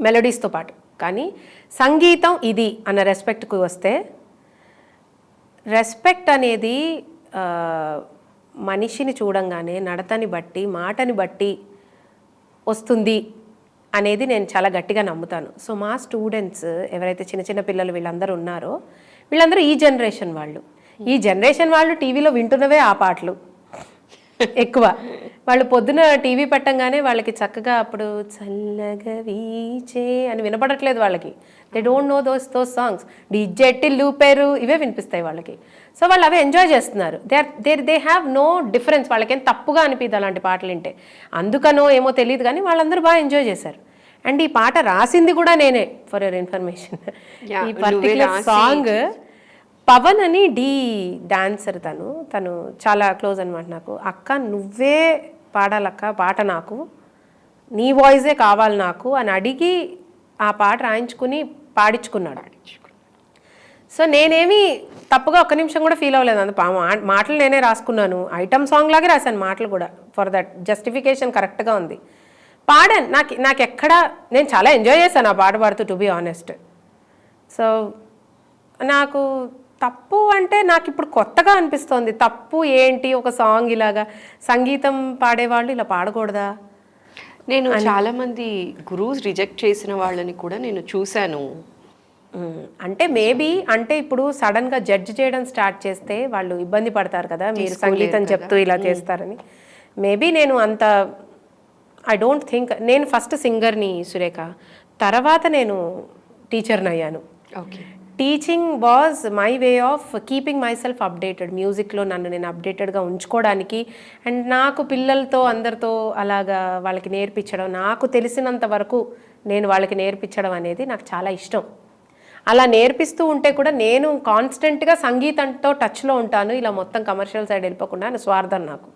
మెలోడీస్తో పాటు. కానీ సంగీతం ఇది అన్న రెస్పెక్ట్కి వస్తే, రెస్పెక్ట్ అనేది మనిషిని చూడంగానే నడతని బట్టి, మాటని బట్టి వస్తుంది అనేది నేను చాలా గట్టిగా నమ్ముతాను. సో మా స్టూడెంట్స్ ఎవరైతే చిన్న చిన్న పిల్లలు వీళ్ళందరూ ఉన్నారో, వీళ్ళందరూ ఈ జనరేషన్ వాళ్ళు. ఈ జనరేషన్ వాళ్ళు టీవీలో వింటున్నవే ఆ పాటలు ఎక్కువ. వాళ్ళు పొద్దున టీవీ పెట్టంగానే వాళ్ళకి చక్కగా అప్పుడు చల్లగా వీచే అని వినపడట్లేదు వాళ్ళకి. They don't know those songs. డిజెట్టి లూపేరు ఇవే వినిపిస్తాయి వాళ్ళకి. సో వాళ్ళు అవే ఎంజాయ్ చేస్తున్నారు. They have no difference. వాళ్ళకేం తప్పుగా అనిపిదు అలాంటి పాటలు వింటే. అందుకనో ఏమో తెలియదు, కానీ వాళ్ళందరూ బాగా ఎంజాయ్ చేశారు. అండ్ ఈ పాట రాసింది కూడా నేనే, ఫర్ యువర్ ఇన్ఫర్మేషన్. ఈ పర్టికులర్ సాంగ్ పవన్ అని డాన్సర్, తను చాలా క్లోజ్ అనమాట నాకు. అక్క నువ్వే పాడాలక్క పాట, నాకు నీ వాయిసే కావాలి నాకు అని అడిగి ఆ పాట రాయించుకుని పాడించుకున్నాడు. సో నేనేమి తప్పుగా ఒక్క నిమిషం కూడా ఫీల్ అవ్వలేదు. అంత మాటలు నేనే రాసుకున్నాను, ఐటమ్ సాంగ్ లాగే రాశాను మాటలు కూడా. ఫర్ దట్ జస్టిఫికేషన్ కరెక్ట్గా ఉంది. పాడాను. నాకు ఎక్కడ నేను చాలా ఎంజాయ్ చేశాను ఆ పాట పాడుతూ, టు బీ ఆనెస్ట్. సో నాకు తప్పు అంటే నాకు ఇప్పుడు కొత్తగా అనిపిస్తోంది. తప్పు ఏంటి, ఒక సాంగ్ ఇలాగా సంగీతం పాడేవాళ్ళు ఇలా పాడకూడదా? నేను చాలామంది గురువుస్ రిజెక్ట్ చేసిన వాళ్ళని కూడా నేను చూశాను. అంటే మేబీ అంటే ఇప్పుడు సడన్గా జడ్జ్ చేయడం స్టార్ట్ చేస్తే వాళ్ళు ఇబ్బంది పడతారు కదా, మీరు సంగీతం చెప్తూ ఇలా చేస్తారని. మేబీ నేను అంత ఐ డోంట్ థింక్. నేను ఫస్ట్ సింగర్ని సురేఖ, తర్వాత నేను టీచర్ని అయ్యాను. Okay. Teaching was my way of keeping my self updated. మ్యూజిక్లో నన్ను నేను అప్డేటెడ్గా ఉంచుకోవడానికి, అండ్ నాకు పిల్లలతో అందరితో అలాగా వాళ్ళకి నేర్పించడం, నాకు తెలిసినంత వరకు నేను వాళ్ళకి నేర్పించడం అనేది నాకు చాలా ఇష్టం. అలా నేర్పిస్తూ ఉంటే కూడా నేను కాన్స్టెంట్గా సంగీతంతో టచ్లో ఉంటాను. ఇలా మొత్తం కమర్షియల్ సైడ్ వెళ్ళిపోకుండా స్వార్థం నాకు.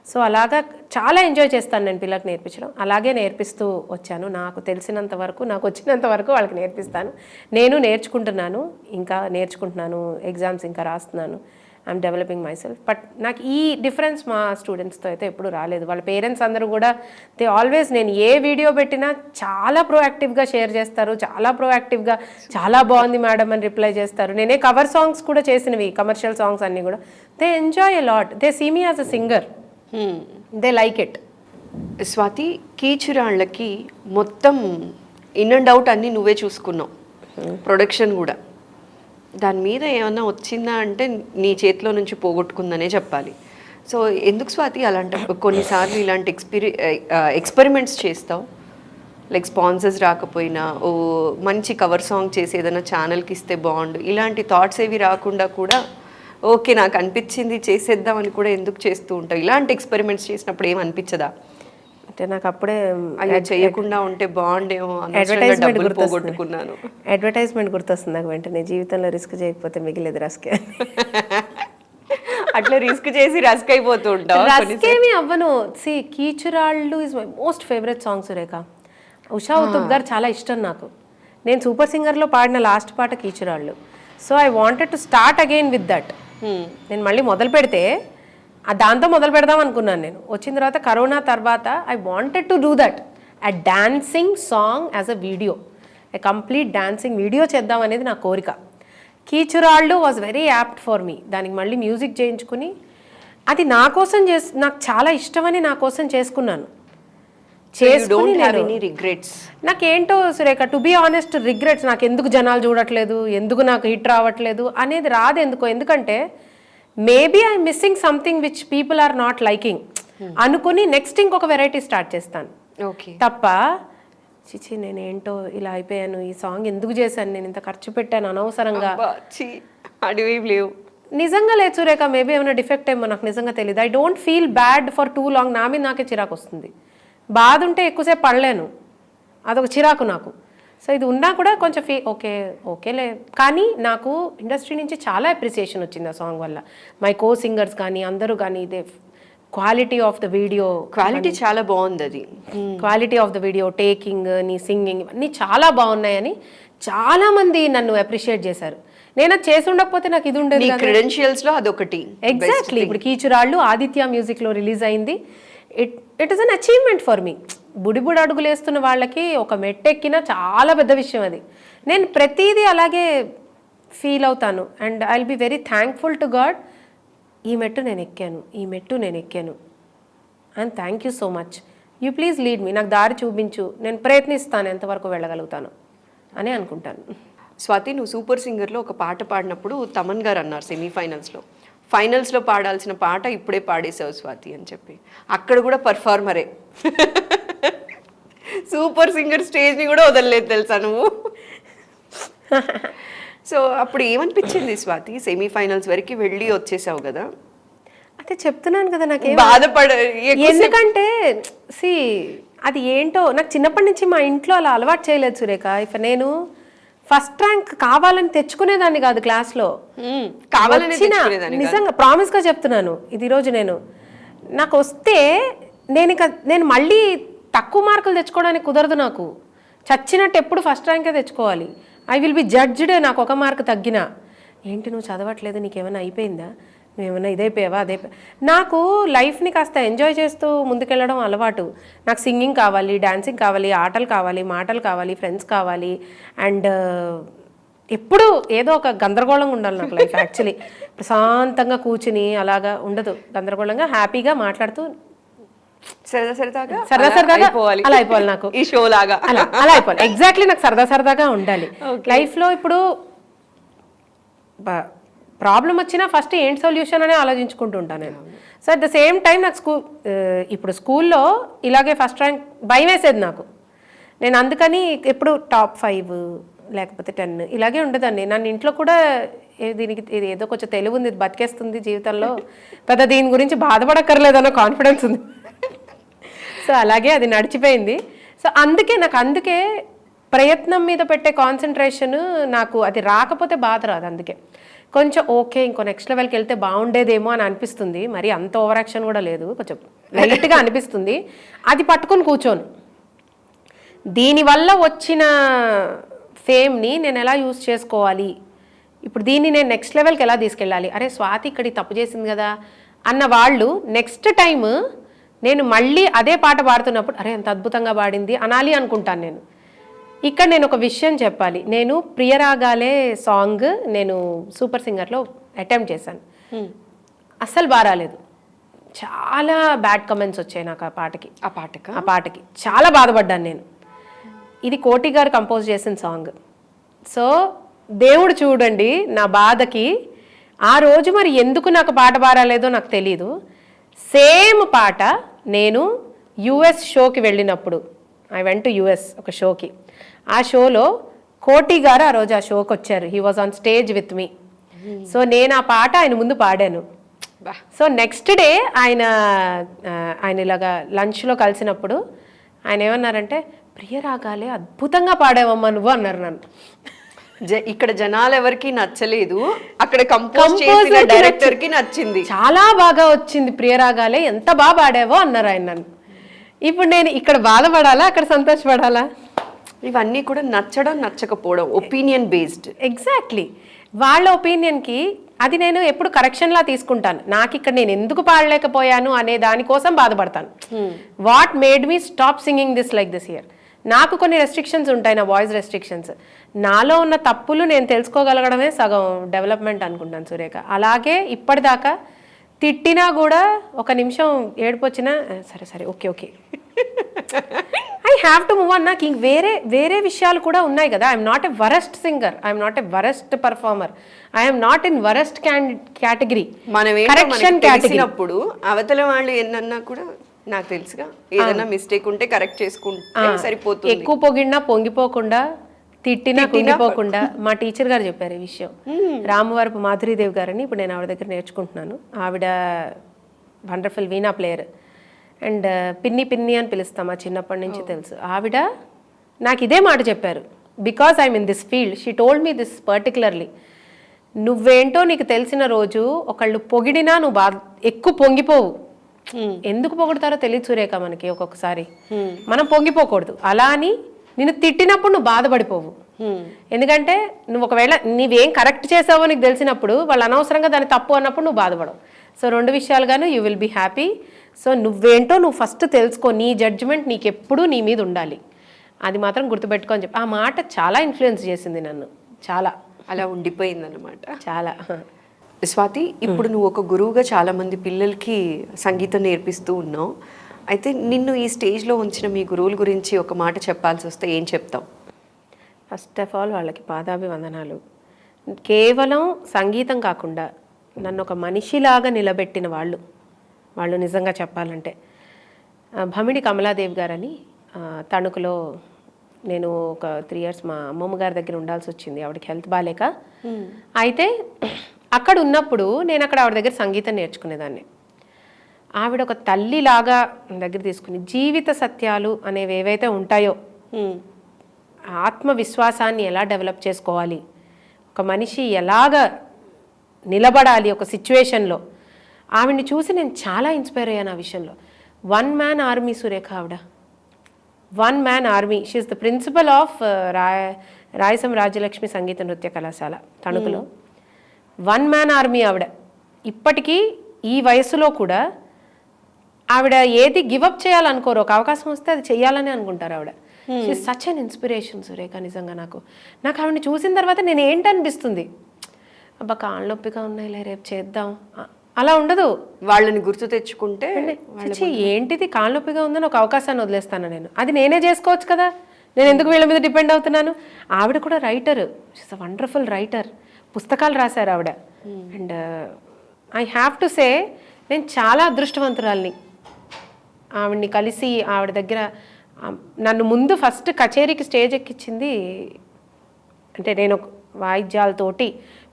సో అలాగా చాలా ఎంజాయ్ చేస్తాను నేను పిల్లలకు నేర్పించడం. అలాగే నేర్పిస్తూ వచ్చాను. నాకు తెలిసినంత వరకు, నాకు వచ్చినంత వరకు వాళ్ళకి నేర్పిస్తాను. నేను నేర్చుకుంటున్నాను, ఇంకా నేర్చుకుంటున్నాను, ఎగ్జామ్స్ ఇంకా రాస్తున్నాను. I'm developing my self. But నాకు ఈ డిఫరెన్స్ మా స్టూడెంట్స్తో అయితే ఎప్పుడు రాలేదు. వాళ్ళ పేరెంట్స్ అందరూ కూడా దే ఆల్వేస్, నేను ఏ వీడియో పెట్టినా చాలా ప్రోయాక్టివ్గా షేర్ చేస్తారు, చాలా ప్రోయాక్టివ్గా చాలా బాగుంది మేడం అని రిప్లై చేస్తారు. నేనే కవర్ సాంగ్స్ కూడా చేసినవి, కమర్షియల్ సాంగ్స్ అన్నీ కూడా. They enjoy a lot, they see me as a singer, they like it. Swathi, కీచురాళ్ళకి మొత్తం ఇన్ అండ్ అవుట్ అన్నీ నువ్వే చూసుకున్నావు, ప్రొడక్షన్ కూడా. దాని మీద ఏమన్నా వచ్చిందా అంటే నీ చేతిలో నుంచి పోగొట్టుకుందనే చెప్పాలి. సో ఎందుకు స్వాతి అలాంటి కొన్నిసార్లు ఇలాంటి ఎక్స్పెరిమెంట్స్ చేస్తావు? లైక్ స్పాన్సర్స్ రాకపోయినా, ఓ మంచి కవర్ సాంగ్ చేసి ఏదైనా ఛానల్కి ఇస్తే బాగుండు, ఇలాంటి థాట్స్ ఏవి రాకుండా కూడా ఓకే నాకు అనిపించింది చేసేద్దామని కూడా ఎందుకు చేస్తూ ఉంటావు? ఇలాంటి ఎక్స్పెరిమెంట్స్ చేసినప్పుడు ఏం అనిపించదా? అంటే నాకు అప్పుడే అయ్యో చేయకుండా ఉంటే బాగుండేమో, పోగొట్టుకున్నాను. అడ్వర్టైజ్మెంట్ గుర్తొస్తుంది నాకు వెంటనే, జీవితంలో రిస్క్ చేయకపోతే మిగిలేదు రస్కే. అట్లా రిస్క్ చేసి రస్క్ అయిపోతూ ఉంటావు. రస్కేమి అవ్వను. సి, Keechurallu is my most favourite song Surekha. Usha Uthup గారు చాలా ఇష్టం నాకు. నేను సూపర్ సింగర్లో పాడిన లాస్ట్ పాట Keechurallu. So I wanted to start again with that. నేను మళ్ళీ మొదలు పెడితే దాంతో మొదలు పెడదాం అనుకున్నాను. నేను వచ్చిన తర్వాత, కరోనా తర్వాత, I wanted to do that, a dancing song as a video, a complete dancing video చేద్దాం అనేది నా కోరిక. Keechurallu was very apt for me. దానికి మళ్ళీ మ్యూజిక్ చేయించుకుని, అది నా కోసం నాకు చాలా ఇష్టమని నా కోసం చేసుకున్నాను. నాకేంటో Surekha, to be honest, regrets, నాకు ఎందుకు జనాలు చూడట్లేదు, ఎందుకు నాకు హిట్ రావట్లేదు అనేది రాదు. ఎందుకంటే maybe I missing something which people are not liking అనుకుని నెక్స్ట్ ఇంకొక వెరైటీ స్టార్ట్ చేస్తాను తప్ప, చిచి నేనేంటో ఇలా అయిపోయాను, ఈ సాంగ్ ఎందుకు చేశాను, నేను ఇంత ఖర్చు పెట్టాను అనవసరంగా, నిజంగా లేదు సురేఖ. మేబీ ఏమైనా డిఫెక్ట్ ఏమో నాకు నిజంగా తెలియదు. I don't feel bad for two long. నా మీద నాకే చిరాకు వస్తుంది. బాధ ఉంటే ఎక్కువసేపు పడలేను, అదొక చిరాకు నాకు. సో ఇది ఉన్నా కూడా కొంచెం ఓకేలే. కానీ నాకు ఇండస్ట్రీ నుంచి చాలా అప్రిసియేషన్ వచ్చింది ఆ సాంగ్ వల్ల. మై కో సింగర్స్ కానీ అందరూ కానీ, ఇదే quality of the video, quality చాలా బాగుంది. అది quality of the video, taking, నీ సింగింగ్ ఇవన్నీ చాలా బాగున్నాయని చాలా మంది నన్ను అప్రిషియేట్ చేశారు. నేను అది చేసి ఉండకపోతే నాకు ఇది ఉండేది. క్రెడెన్షియల్స్ లో అదొకటి. ఎగ్జాక్ట్లీ. ఇప్పుడు కీచురాళ్ళు ఆదిత్య మ్యూజిక్ లో రిలీజ్ అయింది. It is an achievement for me. బుడిబుడి అడుగులు వేస్తున్న వాళ్ళకి ఒక మెట్టెక్కిన చాలా పెద్ద విషయం అది. నేను ప్రతిదీ అలాగే ఫీల్ అవుతాను. And I will be very thankful to God. ఈ మెట్టు నేను ఎక్కాను and thank you so much. You please lead me, నాకు దారి చూపించు, నేను ప్రయత్నిస్తాను ఎంతవరకు వెళ్ళగలుగుతాను అని అనుకుంటాను. స్వాతి, నువ్వు సూపర్ సింగర్లో ఒక పాట పాడినప్పుడు తమన్ గారు అన్నారు ఫైనల్స్లో పాడాల్సిన పాట ఇప్పుడే పాడేసావు స్వాతి అని చెప్పి. అక్కడ కూడా పర్ఫార్మరే, సూపర్ సింగర్ స్టేజ్ని కూడా వదలలేదు తెలుసా నువ్వు. సో అప్పుడు ఏమనిపించింది స్వాతి? సెమీఫైనల్స్ వరకు వెళ్ళి వచ్చేసావు కదా. అదే చెప్తున్నాను కదా, నాకు ఎందుకంటే అది ఏంటో నాకు చిన్నప్పటి నుంచి మా ఇంట్లో అలా అలవాటు చేయలేదు సురేఖ. నేను ఫస్ట్ ర్యాంక్ కావాలని తెచ్చుకునేదాన్ని కాదు క్లాస్లో, నిజంగా ప్రామిస్గా చెప్తున్నాను. ఇది ఈరోజు నాకు వస్తే నేను మళ్ళీ తక్కువ మార్కులు తెచ్చుకోవడానికి కుదరదు. నాకు చచ్చినట్టు ఎప్పుడు ఫస్ట్ ర్యాంకే తెచ్చుకోవాలి. I will B judged. నాకు ఒక మార్కు తగ్గినా, ఏంటి నువ్వు చదవట్లేదు, నీకేమైనా అయిపోయిందా, నువ్వేమైనా ఇదైపోయావా నాకు లైఫ్ని కాస్త ఎంజాయ్ చేస్తూ ముందుకెళ్ళడం అలవాటు. నాకు సింగింగ్ కావాలి, డాన్సింగ్ కావాలి, ఆటలు కావాలి, మాటలు కావాలి, ఫ్రెండ్స్ కావాలి. అండ్ ఎప్పుడు ఏదో ఒక గందరగోళంగా ఉండాలి నాకు లైఫ్. యాక్చువల్లీ ప్రశాంతంగా కూర్చుని అలాగా ఉండదు, గందరగోళంగా హ్యాపీగా మాట్లాడుతూ సరదాగా అలా అయిపోవాలి. నాకు ఈ షో లాగా అలా అయిపోవాలి. ఎగ్జాక్ట్లీ, నాకు సరదాగా ఉండాలి లైఫ్లో. ఇప్పుడు ప్రాబ్లం వచ్చినా ఫస్ట్ ఏంటి సొల్యూషన్ అని ఆలోచించుకుంటూ ఉంటాను నేను. So at the same time నాకు ఇప్పుడు స్కూల్లో ఇలాగే ఫస్ట్ ర్యాంక్ భయం వేసేది నాకు. నేను అందుకని ఎప్పుడు టాప్ 5 లేకపోతే 10 ఇలాగే ఉండదండి. నన్ను ఇంట్లో కూడా దీనికి ఇది ఏదో కొంచెం తెలివి ఉంది, బతికేస్తుంది జీవితంలో, పెద్ద దీని గురించి బాధపడక్కర్లేదన్న కాన్ఫిడెన్స్ ఉంది. సో అలాగే అది నడిచిపోయింది. సో అందుకే ప్రయత్నం మీద పెట్టే కాన్సన్ట్రేషన్ నాకు అది రాకపోతే బాధ రాదు. అందుకే కొంచెం ఓకే ఇంకో నెక్స్ట్ లెవెల్కి వెళ్తే బాగుండేదేమో అని అనిపిస్తుంది. మరి అంత ఓవర్ యాక్షన్ కూడా లేదు, కొంచెం లైట్గా అనిపిస్తుంది. అది పట్టుకొని కూర్చోను. దీనివల్ల వచ్చిన ఫేమ్ని నేను ఎలా యూజ్ చేసుకోవాలి, ఇప్పుడు దీన్ని నేను నెక్స్ట్ లెవెల్కి ఎలా తీసుకెళ్ళాలి, అరే స్వాతి ఇక్కడ తప్పు చేసింది కదా అన్న వాళ్ళు నెక్స్ట్ టైం నేను మళ్ళీ అదే పాట పాడుతున్నప్పుడు అరే ఎంత అద్భుతంగా పాడింది అనాలి అనుకుంటాను నేను. ఇక్కడ నేను ఒక విషయం చెప్పాలి. నేను ప్రియరాగాలే సాంగ్ నేను సూపర్ సింగర్లో అటెంప్ట్ చేశాను. అస్సలు బారాలేదు, చాలా బ్యాడ్ కమెంట్స్ వచ్చాయి నాకు ఆ పాటకి చాలా బాధపడ్డాను నేను. ఇది కోటి గారు కంపోజ్ చేసిన సాంగ్. సో దేవుడు చూడండి నా బాధకి. ఆ రోజు మరి ఎందుకు నాకు పాట పారాలేదో నాకు తెలీదు. సేమ్ పాట నేను యుఎస్ షోకి వెళ్ళినప్పుడు, ఐ వెంట్ టు యుఎస్ ఒక షోకి. ఆ షోలో కోటి గారు ఆ రోజు ఆ షోకి వచ్చారు. He was on stage with me. So నేను ఆ పాట ఆయన ముందు పాడాను. సో నెక్స్ట్ డే ఆయన ఇలాగా లంచ్లో కలిసినప్పుడు ఆయన ఏమన్నారంటే ప్రియరాగాలే అద్భుతంగా పాడావమ్మా నువ్వు అన్నారు నన్ను. ఇక్కడ జనాలు ఎవరికి నచ్చలేదు, అక్కడ కంపోజ్ చేసిన డైరెక్టర్ కి నచ్చింది. చాలా బాగా వచ్చింది ప్రియరాగాలే, ఎంత బాగా పాడావో అన్నారు ఆయన నన్ను. ఇప్పుడు నేను ఇక్కడ బాధపడాలా అక్కడ సంతోషపడాలా? ఇవన్నీ కూడా నచ్చడం నచ్చకపోవడం ఒపీనియన్ బేస్డ్. ఎగ్జాక్ట్లీ, వాళ్ళ ఒపీనియన్కి అది నేను ఎప్పుడు కరెక్షన్లా తీసుకుంటాను. నాకు ఇక్కడ నేను ఎందుకు పాడలేకపోయాను అనే దానికోసం బాధపడతాను. What made me stop singing this like this year. నాకు కొన్ని రెస్ట్రిక్షన్స్ ఉంటాయి, నా వాయిస్ రెస్ట్రిక్షన్స్. నాలో ఉన్న తప్పులు నేను తెలుసుకోగలగడమే సగం డెవలప్మెంట్ అనుకుంటాను సురేఖ. అలాగే ఇప్పటిదాకా తిట్టినా కూడా ఒక నిమిషం ఏడుపు వచ్చినా సరే సరే okay okay I have to move on. నాకు ఇంక వేరే విషయాలు కూడా ఉన్నాయి కదా. I'm not a worst singer, I'm not a worst performer, I'm not in worst category. మనం కరెక్షన్ తెలిసినప్పుడు అవతల వాళ్ళు ఎన్నన్నా కూడా నాకు తెలుసుగా, ఏదైనా మిస్టేక్ ఉంటే కరెక్ట్ చేసుకుంటే సరిపోతుంది. ఎక్కువ పొగిడినా పొంగిపోకుండా, తిట్టినా కుంగిపోకుండా. మా టీచర్ గారు చెప్పారు ఈ విషయం. రామవరపు మాధురీదేవి గారని, ఇప్పుడు నేను ఆవిడ దగ్గర నేర్చుకుంటున్నాను. ఆవిడ వండర్ఫుల్ వీణా ప్లేయర్ అండ్ పిన్ని పిన్ని అని పిలుస్తాం, మా చిన్నప్పటి నుంచి తెలుసు. ఆవిడ నాకు ఇదే మాట చెప్పారు. Because I'm in this field, she told me this particularly. నువ్వేంటో నీకు తెలిసిన రోజు ఒకళ్ళు పొగిడినా నువ్వు ఎక్కువ పొంగిపోవు. ఎందుకు పొగుడతారో తెలియదు సురేఖ మనకి. ఒక్కొక్కసారి మనం పొంగిపోకూడదు. అలా అని నిన్ను తిట్టినప్పుడు నువ్వు బాధపడిపోవు. ఎందుకంటే నువ్వు ఒకవేళ నీవేం కరెక్ట్ చేసావో నీకు తెలిసినప్పుడు వాళ్ళు అనవసరంగా దాన్ని తప్పు అన్నప్పుడు నువ్వు బాధపడవు. సో రెండు విషయాలుగాను you will be happy. So నువ్వేంటో నువ్వు ఫస్ట్ తెలుసుకో. నీ జడ్జిమెంట్ నీకు ఎప్పుడూ నీ మీద ఉండాలి, అది మాత్రం గుర్తుపెట్టుకో అని చెప్పి ఆ మాట చాలా ఇన్ఫ్లుయెన్స్ చేసింది నన్ను. చాలా అలా ఉండిపోయింది అన్నమాట. చాలా. స్వాతి, ఇప్పుడు నువ్వు ఒక గురువుగా చాలా మంది పిల్లలకి సంగీతం నేర్పిస్తూ ఉన్నావు. అయితే నిన్ను ఈ స్టేజ్లో ఉంచిన మీ గురువుల గురించి ఒక మాట చెప్పాల్సి వస్తే ఏం చెప్తావు? ఫస్ట్ ఆఫ్ ఆల్ వాళ్ళకి పాదాభివందనాలు. కేవలం సంగీతం కాకుండా నన్ను ఒక మనిషిలాగా నిలబెట్టిన వాళ్ళు నిజంగా చెప్పాలంటే భమిడి కమలాదేవి గారని తణుకులో నేను ఒక 3 years మా అమ్మమ్మ గారి దగ్గర ఉండాల్సి వచ్చింది. ఆవిడకి హెల్త్ బాగాలేక. అయితే అక్కడ ఉన్నప్పుడు నేను అక్కడ ఆవిడ దగ్గర సంగీతం నేర్చుకునేదాన్ని. ఆవిడ ఒక తల్లిలాగా దగ్గర తీసుకుని జీవిత సత్యాలు అనేవి ఏవైతే ఉంటాయో, ఆత్మవిశ్వాసాన్ని ఎలా డెవలప్ చేసుకోవాలి, ఒక మనిషి ఎలాగ నిలబడాలి ఒక సిచ్యువేషన్లో, ఆవిడ్ని చూసి నేను చాలా ఇన్స్పైర్ అయ్యాను ఆ విషయంలో. 1 man army సురేఖ ఆవిడ. 1 man army. She is the principal of Rayasam Rajyalakshmi Sangeetha Nritya Kalasala తణుకులో. 1 man army ఆవిడ. ఇప్పటికీ ఈ వయసులో కూడా ఆవిడ ఏది గివప్ చేయాలనుకోరు. ఒక అవకాశం వస్తే అది చెయ్యాలని అనుకుంటారు ఆవిడ. She such an inspiration Surekha. నిజంగా నాకు ఆవిడని చూసిన తర్వాత నేను ఏంటనిపిస్తుంది, అబ్బా కాళ్ళ నొప్పిగా ఉన్నాయిలే రేపు చేద్దాం అలా ఉండదు. వాళ్ళని గుర్తు తెచ్చుకుంటే ఏంటిది కాళ్ళ నొప్పిగా ఉందని ఒక అవకాశాన్ని వదిలేస్తాను నేను. అది నేనే చేసుకోవచ్చు కదా, నేను ఎందుకు వీళ్ళ మీద డిపెండ్ అవుతున్నాను. ఆవిడ కూడా writer, she's a wonderful writer. పుస్తకాలు రాశారు ఆవిడ. And I have to say నేను చాలా అదృష్టవంతురాల్ని ఆవిడ్ని కలిసి. ఆవిడ దగ్గర నన్ను ముందు ఫస్ట్ కచేరీకి స్టేజ్ ఎక్కించింది, అంటే నేను వాయిద్యాలతోటి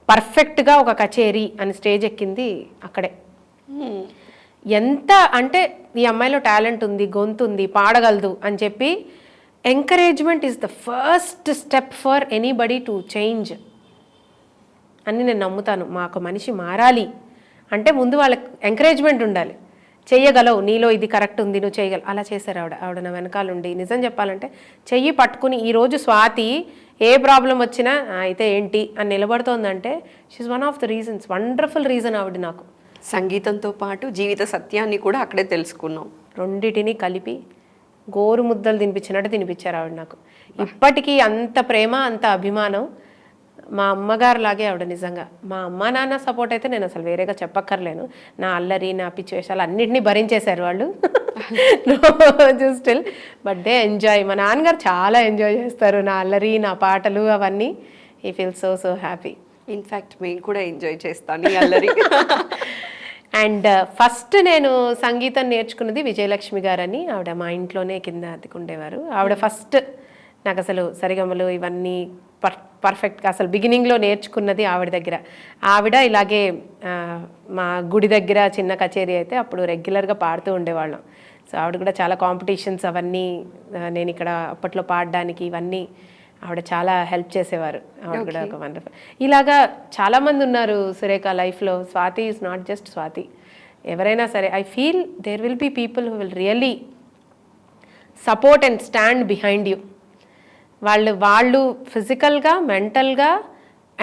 పర్ఫెక్ట్గా ఒక కచేరీ అని స్టేజ్ ఎక్కింది అక్కడే. ఎంత అంటే ఈ అమ్మాయిలో టాలెంట్ ఉంది, గొంతు ఉంది, పాడగలదు అని చెప్పి encouragement is the first step for anybody to change అని నేను నమ్ముతాను. మాకు మనిషి మారాలి అంటే ముందు వాళ్ళకి ఎంకరేజ్మెంట్ ఉండాలి. చెయ్యగలవు, నీలో ఇది కరెక్ట్ ఉంది, నువ్వు చేయగలవు. అలా చేశారు ఆవిడ నా వెనకాల ఉండి. నిజం చెప్పాలంటే చెయ్యి పట్టుకుని ఈరోజు స్వాతి ఏ ప్రాబ్లం వచ్చినా అయితే ఏంటి అని నిలబడుతోందంటే she's one of the reasons, wonderful reason ఆవిడ నాకు. సంగీతంతో పాటు జీవిత సత్యాన్ని కూడా అక్కడే తెలుసుకున్నాం. రెండిటిని కలిపి గోరు ముద్దలు తినిపించినట్టు తినిపించారు ఆవిడ నాకు. ఇప్పటికీ అంత ప్రేమ, అంత అభిమానం. మా అమ్మగారు లాగే ఆవిడ నిజంగా. మా అమ్మ నాన్న సపోర్ట్ అయితే నేను అసలు వేరేగా చెప్పక్కర్లేను. నా అల్లరి, నా పిచ్చి వేషాలు అన్నింటినీ భరించేశారు వాళ్ళు. Still but they enjoy. మా నాన్నగారు చాలా ఎంజాయ్ చేస్తారు నా అల్లరి, నా పాటలు అవన్నీ. ఈ feel so so happy. In fact మేము కూడా ఎంజాయ్ చేస్తాను ఈ అల్లరి. అండ్ ఫస్ట్ నేను సంగీతం నేర్చుకున్నది విజయలక్ష్మి గారని. ఆవిడ మా ఇంట్లోనే కింద అద్దెకుండేవారు. ఆవిడ ఫస్ట్ నాకు అసలు సరిగమలు ఇవన్నీ పర్ఫెక్ట్గా అసలు బిగినింగ్లో నేర్చుకున్నది ఆవిడ దగ్గర. ఆవిడ ఇలాగే మా గుడి దగ్గర చిన్న కచేరీ అయితే అప్పుడు రెగ్యులర్గా పాడుతూ ఉండేవాళ్ళం. సో ఆవిడ కూడా చాలా కాంపిటీషన్స్ అవన్నీ నేను ఇక్కడ అప్పట్లో పాడడానికి ఇవన్నీ ఆవిడ చాలా హెల్ప్ చేసేవారు. ఆవిడ కూడా ఒక వండర్ఫుల్. ఇలాగా చాలామంది ఉన్నారు సురేఖ లైఫ్లో. Swathi is not just Swathi. ఎవరైనా సరే I feel there will be people who will really support and stand behind you. వాళ్ళు ఫిజికల్గా, మెంటల్గా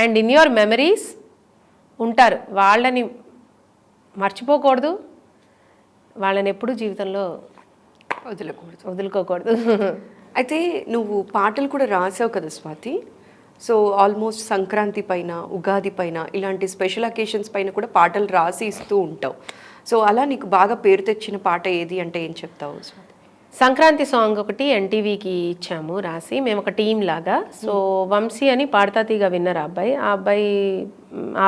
అండ్ ఇన్ యువర్ మెమరీస్ ఉంటారు. వాళ్ళని మర్చిపోకూడదు, వాళ్ళని ఎప్పుడూ జీవితంలో వదులుకోకూడదు. అయితే నువ్వు పాటలు కూడా రాసావు కదా స్వాతి. సో ఆల్మోస్ట్ సంక్రాంతి పైన, ఉగాది పైన, ఇలాంటి స్పెషల్ అకేషన్స్ పైన కూడా పాటలు రాసి ఇస్తూ ఉంటావు. సో అలా నీకు బాగా పేరు తెచ్చిన పాట ఏది అంటే ఏం చెప్తావు స్వాతి? సంక్రాంతి సాంగ్ ఒకటి ఎన్టీవీకి ఇచ్చాము రాసి, మేము ఒక టీం లాగా. సో వంశీ అని పాడతా తీగ విన్నర్ ఆ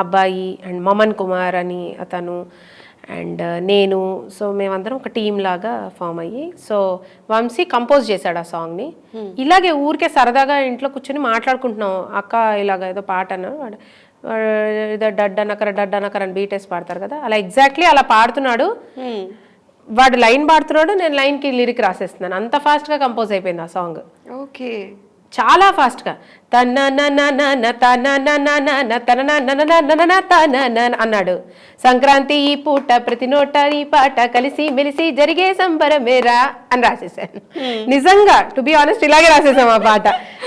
అబ్బాయి అండ్ మమన్ కుమార్ అని అతను అండ్ నేను, సో మేమందరం ఒక టీం లాగా ఫామ్ అయ్యి, సో వంశీ కంపోజ్ చేశాడు ఆ సాంగ్ని. ఇలాగే ఊరికే సరదాగా ఇంట్లో కూర్చొని మాట్లాడుకుంటున్నాం, అక్క ఇలాగ ఏదో పాట అన్నాడు, ఏదో డడ్డనకర అని బీటేసి పాడతారు కదా, అలా ఎగ్జాక్ట్లీ అలా పాడుతున్నాడు. వాడు లైన్ పాడుతున్నాడు, నేను లైన్కి లిరిక్ రాసేస్తున్నాను. అంత ఫాస్ట్గా కంపోజ్ అయిపోయింది ఆ సాంగ్. ఓకే, చాలా ఫాస్ట్గా అన్నాడు. సంక్రాంతి ఈ పూట ప్రతి నోట ఈ పాట కలిసి మెలిసి జరిగే సంబరమేరా అని రాసేసాను. నిజంగా టు బి ఆనెస్ట్ ఇలాగే రాసేసాం ఆ పాట.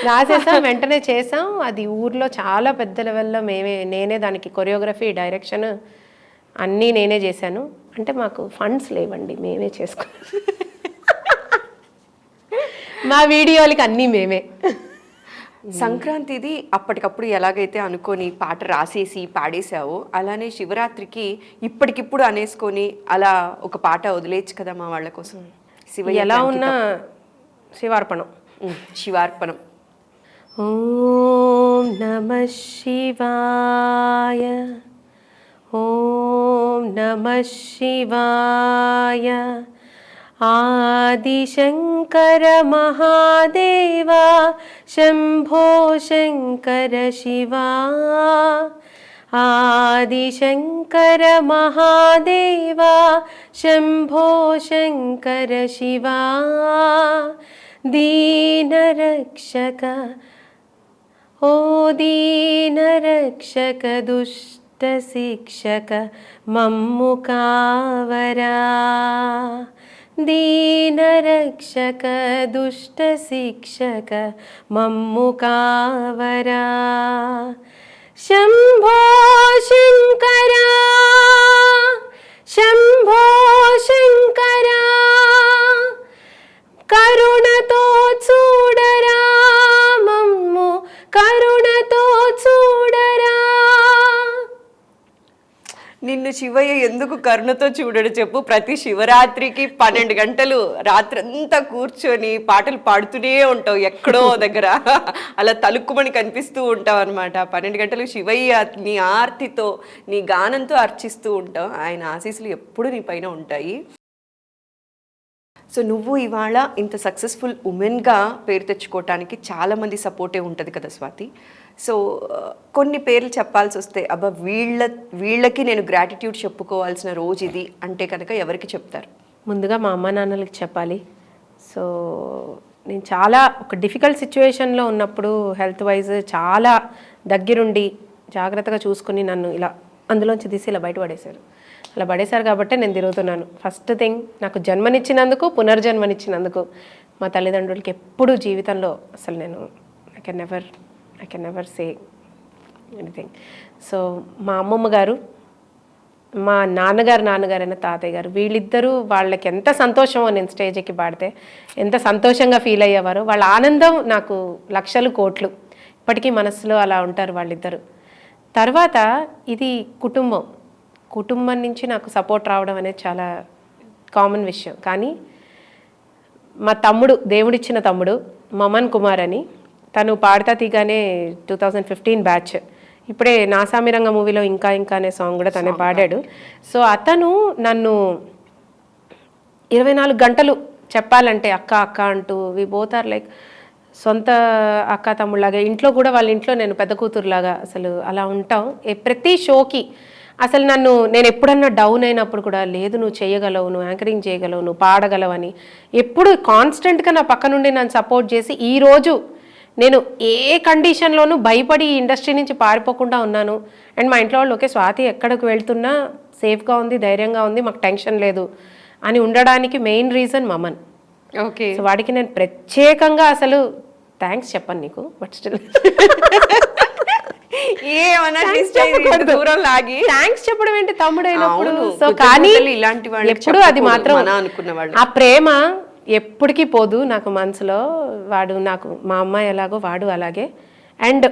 రాసేసాం, వెంటనే చేసాం. అది ఊర్లో చాలా పెద్ద లెవెల్లో నేనే దానికి కొరియోగ్రఫీ, డైరెక్షన్ అన్నీ నేనే చేశాను. అంటే మాకు ఫండ్స్ లేవండి, మేమే చేసుకున్నాం. మా వీడియోలకి అన్నీ మేమే. సంక్రాంతిది అప్పటికప్పుడు ఎలాగైతే అనుకొని పాట రాసేసి పాడేసావో, అలానే శివరాత్రికి ఇప్పటికిప్పుడు అనేసుకొని అలా ఒక పాట వదిలేచ్చు కదా మా వాళ్ళ కోసం. ఎలా ఉన్నా శివార్పణం. శివార్పణం. ఓం నమః శివాయ, ఓం నమః శివాయ. ఆదిశంకర మహాదేవా శంభో శంకర శివా. ఆదిశంకర మహాదేవా శంభో శంకర శివా. దీనరక్షక ఓ దీనరక్షక దుష్ట శిక్షక మమ్ము కావరా. దీనరక్షక దుష్ట శిక్షక మమ్ము కావరా. శంభో శంకర శంభో శంకర కరుణతో చూడరా మమ్ము కరుణతో చూడరా. నిన్ను శివయ్య ఎందుకు కరుణతో చూడడు చెప్పు? ప్రతి శివరాత్రికి 12 గంటలు రాత్రంతా కూర్చొని పాటలు పాడుతూనే ఉంటావు ఎక్కడో దగ్గర, అలా తలుక్కుమని కనిపిస్తూ ఉంటావు అనమాట. 12 గంటలు శివయ్య నీ ఆర్తితో, నీ గానంతో అర్చిస్తూ ఉంటావు. ఆయన ఆశీస్సులు ఎప్పుడు నీ పైన ఉంటాయి. సో నువ్వు ఇవాళ ఇంత సక్సెస్ఫుల్ ఉమెన్గా పేరు తెచ్చుకోవటానికి చాలామంది సపోర్టే ఉంటుంది కదా స్వాతి. సో కొన్ని పేర్లు చెప్పాల్సి వస్తే, అబ్బా వీళ్ళకి నేను గ్రాటిట్యూడ్ చెప్పుకోవాల్సిన రోజు ఇది అంటే కనుక ఎవరికి చెప్తారు? ముందుగా మా అమ్మ నాన్నలకి చెప్పాలి. సో నేను చాలా ఒక డిఫికల్ట్ సిచ్యువేషన్లో ఉన్నప్పుడు హెల్త్ వైజ్ చాలా దగ్గరుండి జాగ్రత్తగా చూసుకుని నన్ను ఇలా అందులోంచి తీసి ఇలా బయటపడేశారు. అలా పడేశారు కాబట్టే నేను తిరుగుతున్నాను. ఫస్ట్ థింగ్ నాకు జన్మనిచ్చినందుకు, పునర్జన్మనిచ్చినందుకు మా తల్లిదండ్రులకి ఎప్పుడూ జీవితంలో అసలు నేను I can never say anything. So మా అమ్మమ్మ గారు, మా నాన్నగారైన తాతయ్య గారు, వీళ్ళిద్దరూ వాళ్ళకి ఎంత సంతోషమో నేను స్టేజ్ ఎక్కి పాడితే ఎంత సంతోషంగా ఫీల్ అయ్యేవారు. వాళ్ళ ఆనందం నాకు లక్షలు కోట్లు. ఇప్పటికీ మనసులో అలా ఉంటారు వాళ్ళిద్దరు. తర్వాత ఇది కుటుంబం నుంచి నాకు సపోర్ట్ రావడం అనేది చాలా కామన్ విషయం. కానీ మా తమ్ముడు, దేవుడిచ్చిన తమ్ముడు మమన్ కుమార్ అని, తను పాడతా తీగానే 2015 బ్యాచ్. ఇప్పుడే నాసామిరంగ మూవీలో ఇంకా అనే సాంగ్ కూడా తనే పాడాడు. సో అతను నన్ను 24 గంటలు చెప్పాలంటే అక్క అంటూ, వి బోత్ ఆర్ లైక్ సొంత అక్క తమ్ముళ్ళలాగా. ఇంట్లో కూడా వాళ్ళ ఇంట్లో నేను పెద్ద కూతురులాగా అసలు అలా ఉంటాం. ప్రతి షోకి అసలు నేను ఎప్పుడన్నా డౌన్ అయినప్పుడు కూడా, లేదు నువ్వు చేయగలవు, నువ్వు యాంకరింగ్ చేయగలవు, నువ్వు పాడగలవు అని ఎప్పుడు కాన్స్టెంట్గా నా పక్క నుండి నన్ను సపోర్ట్ చేసి, ఈరోజు నేను ఏ కండిషన్లోనూ భయపడి ఈ ఇండస్ట్రీ నుంచి పారిపోకుండా ఉన్నాను. అండ్ మా ఇంట్లో వాళ్ళు ఓకే స్వాతి ఎక్కడికి వెళ్తున్నా సేఫ్గా ఉంది, ధైర్యంగా ఉంది, మాకు టెన్షన్ లేదు అని ఉండడానికి మెయిన్ రీజన్ మమన్. ఓకే. సో వాడికి నేను ప్రత్యేకంగా అసలు థ్యాంక్స్ చెప్పను నీకు, బట్ స్టిల్ థ్యాంక్స్ చెప్పడం ఏంటి తమ్ముడైనప్పుడు. సో కానీ ఎప్పుడు అది మాత్రం ఆ ప్రేమ ఎప్పటికీ పోదు నాకు మనసులో. వాడు నాకు మా అమ్మాయి ఎలాగో వాడు అలాగే. అండ్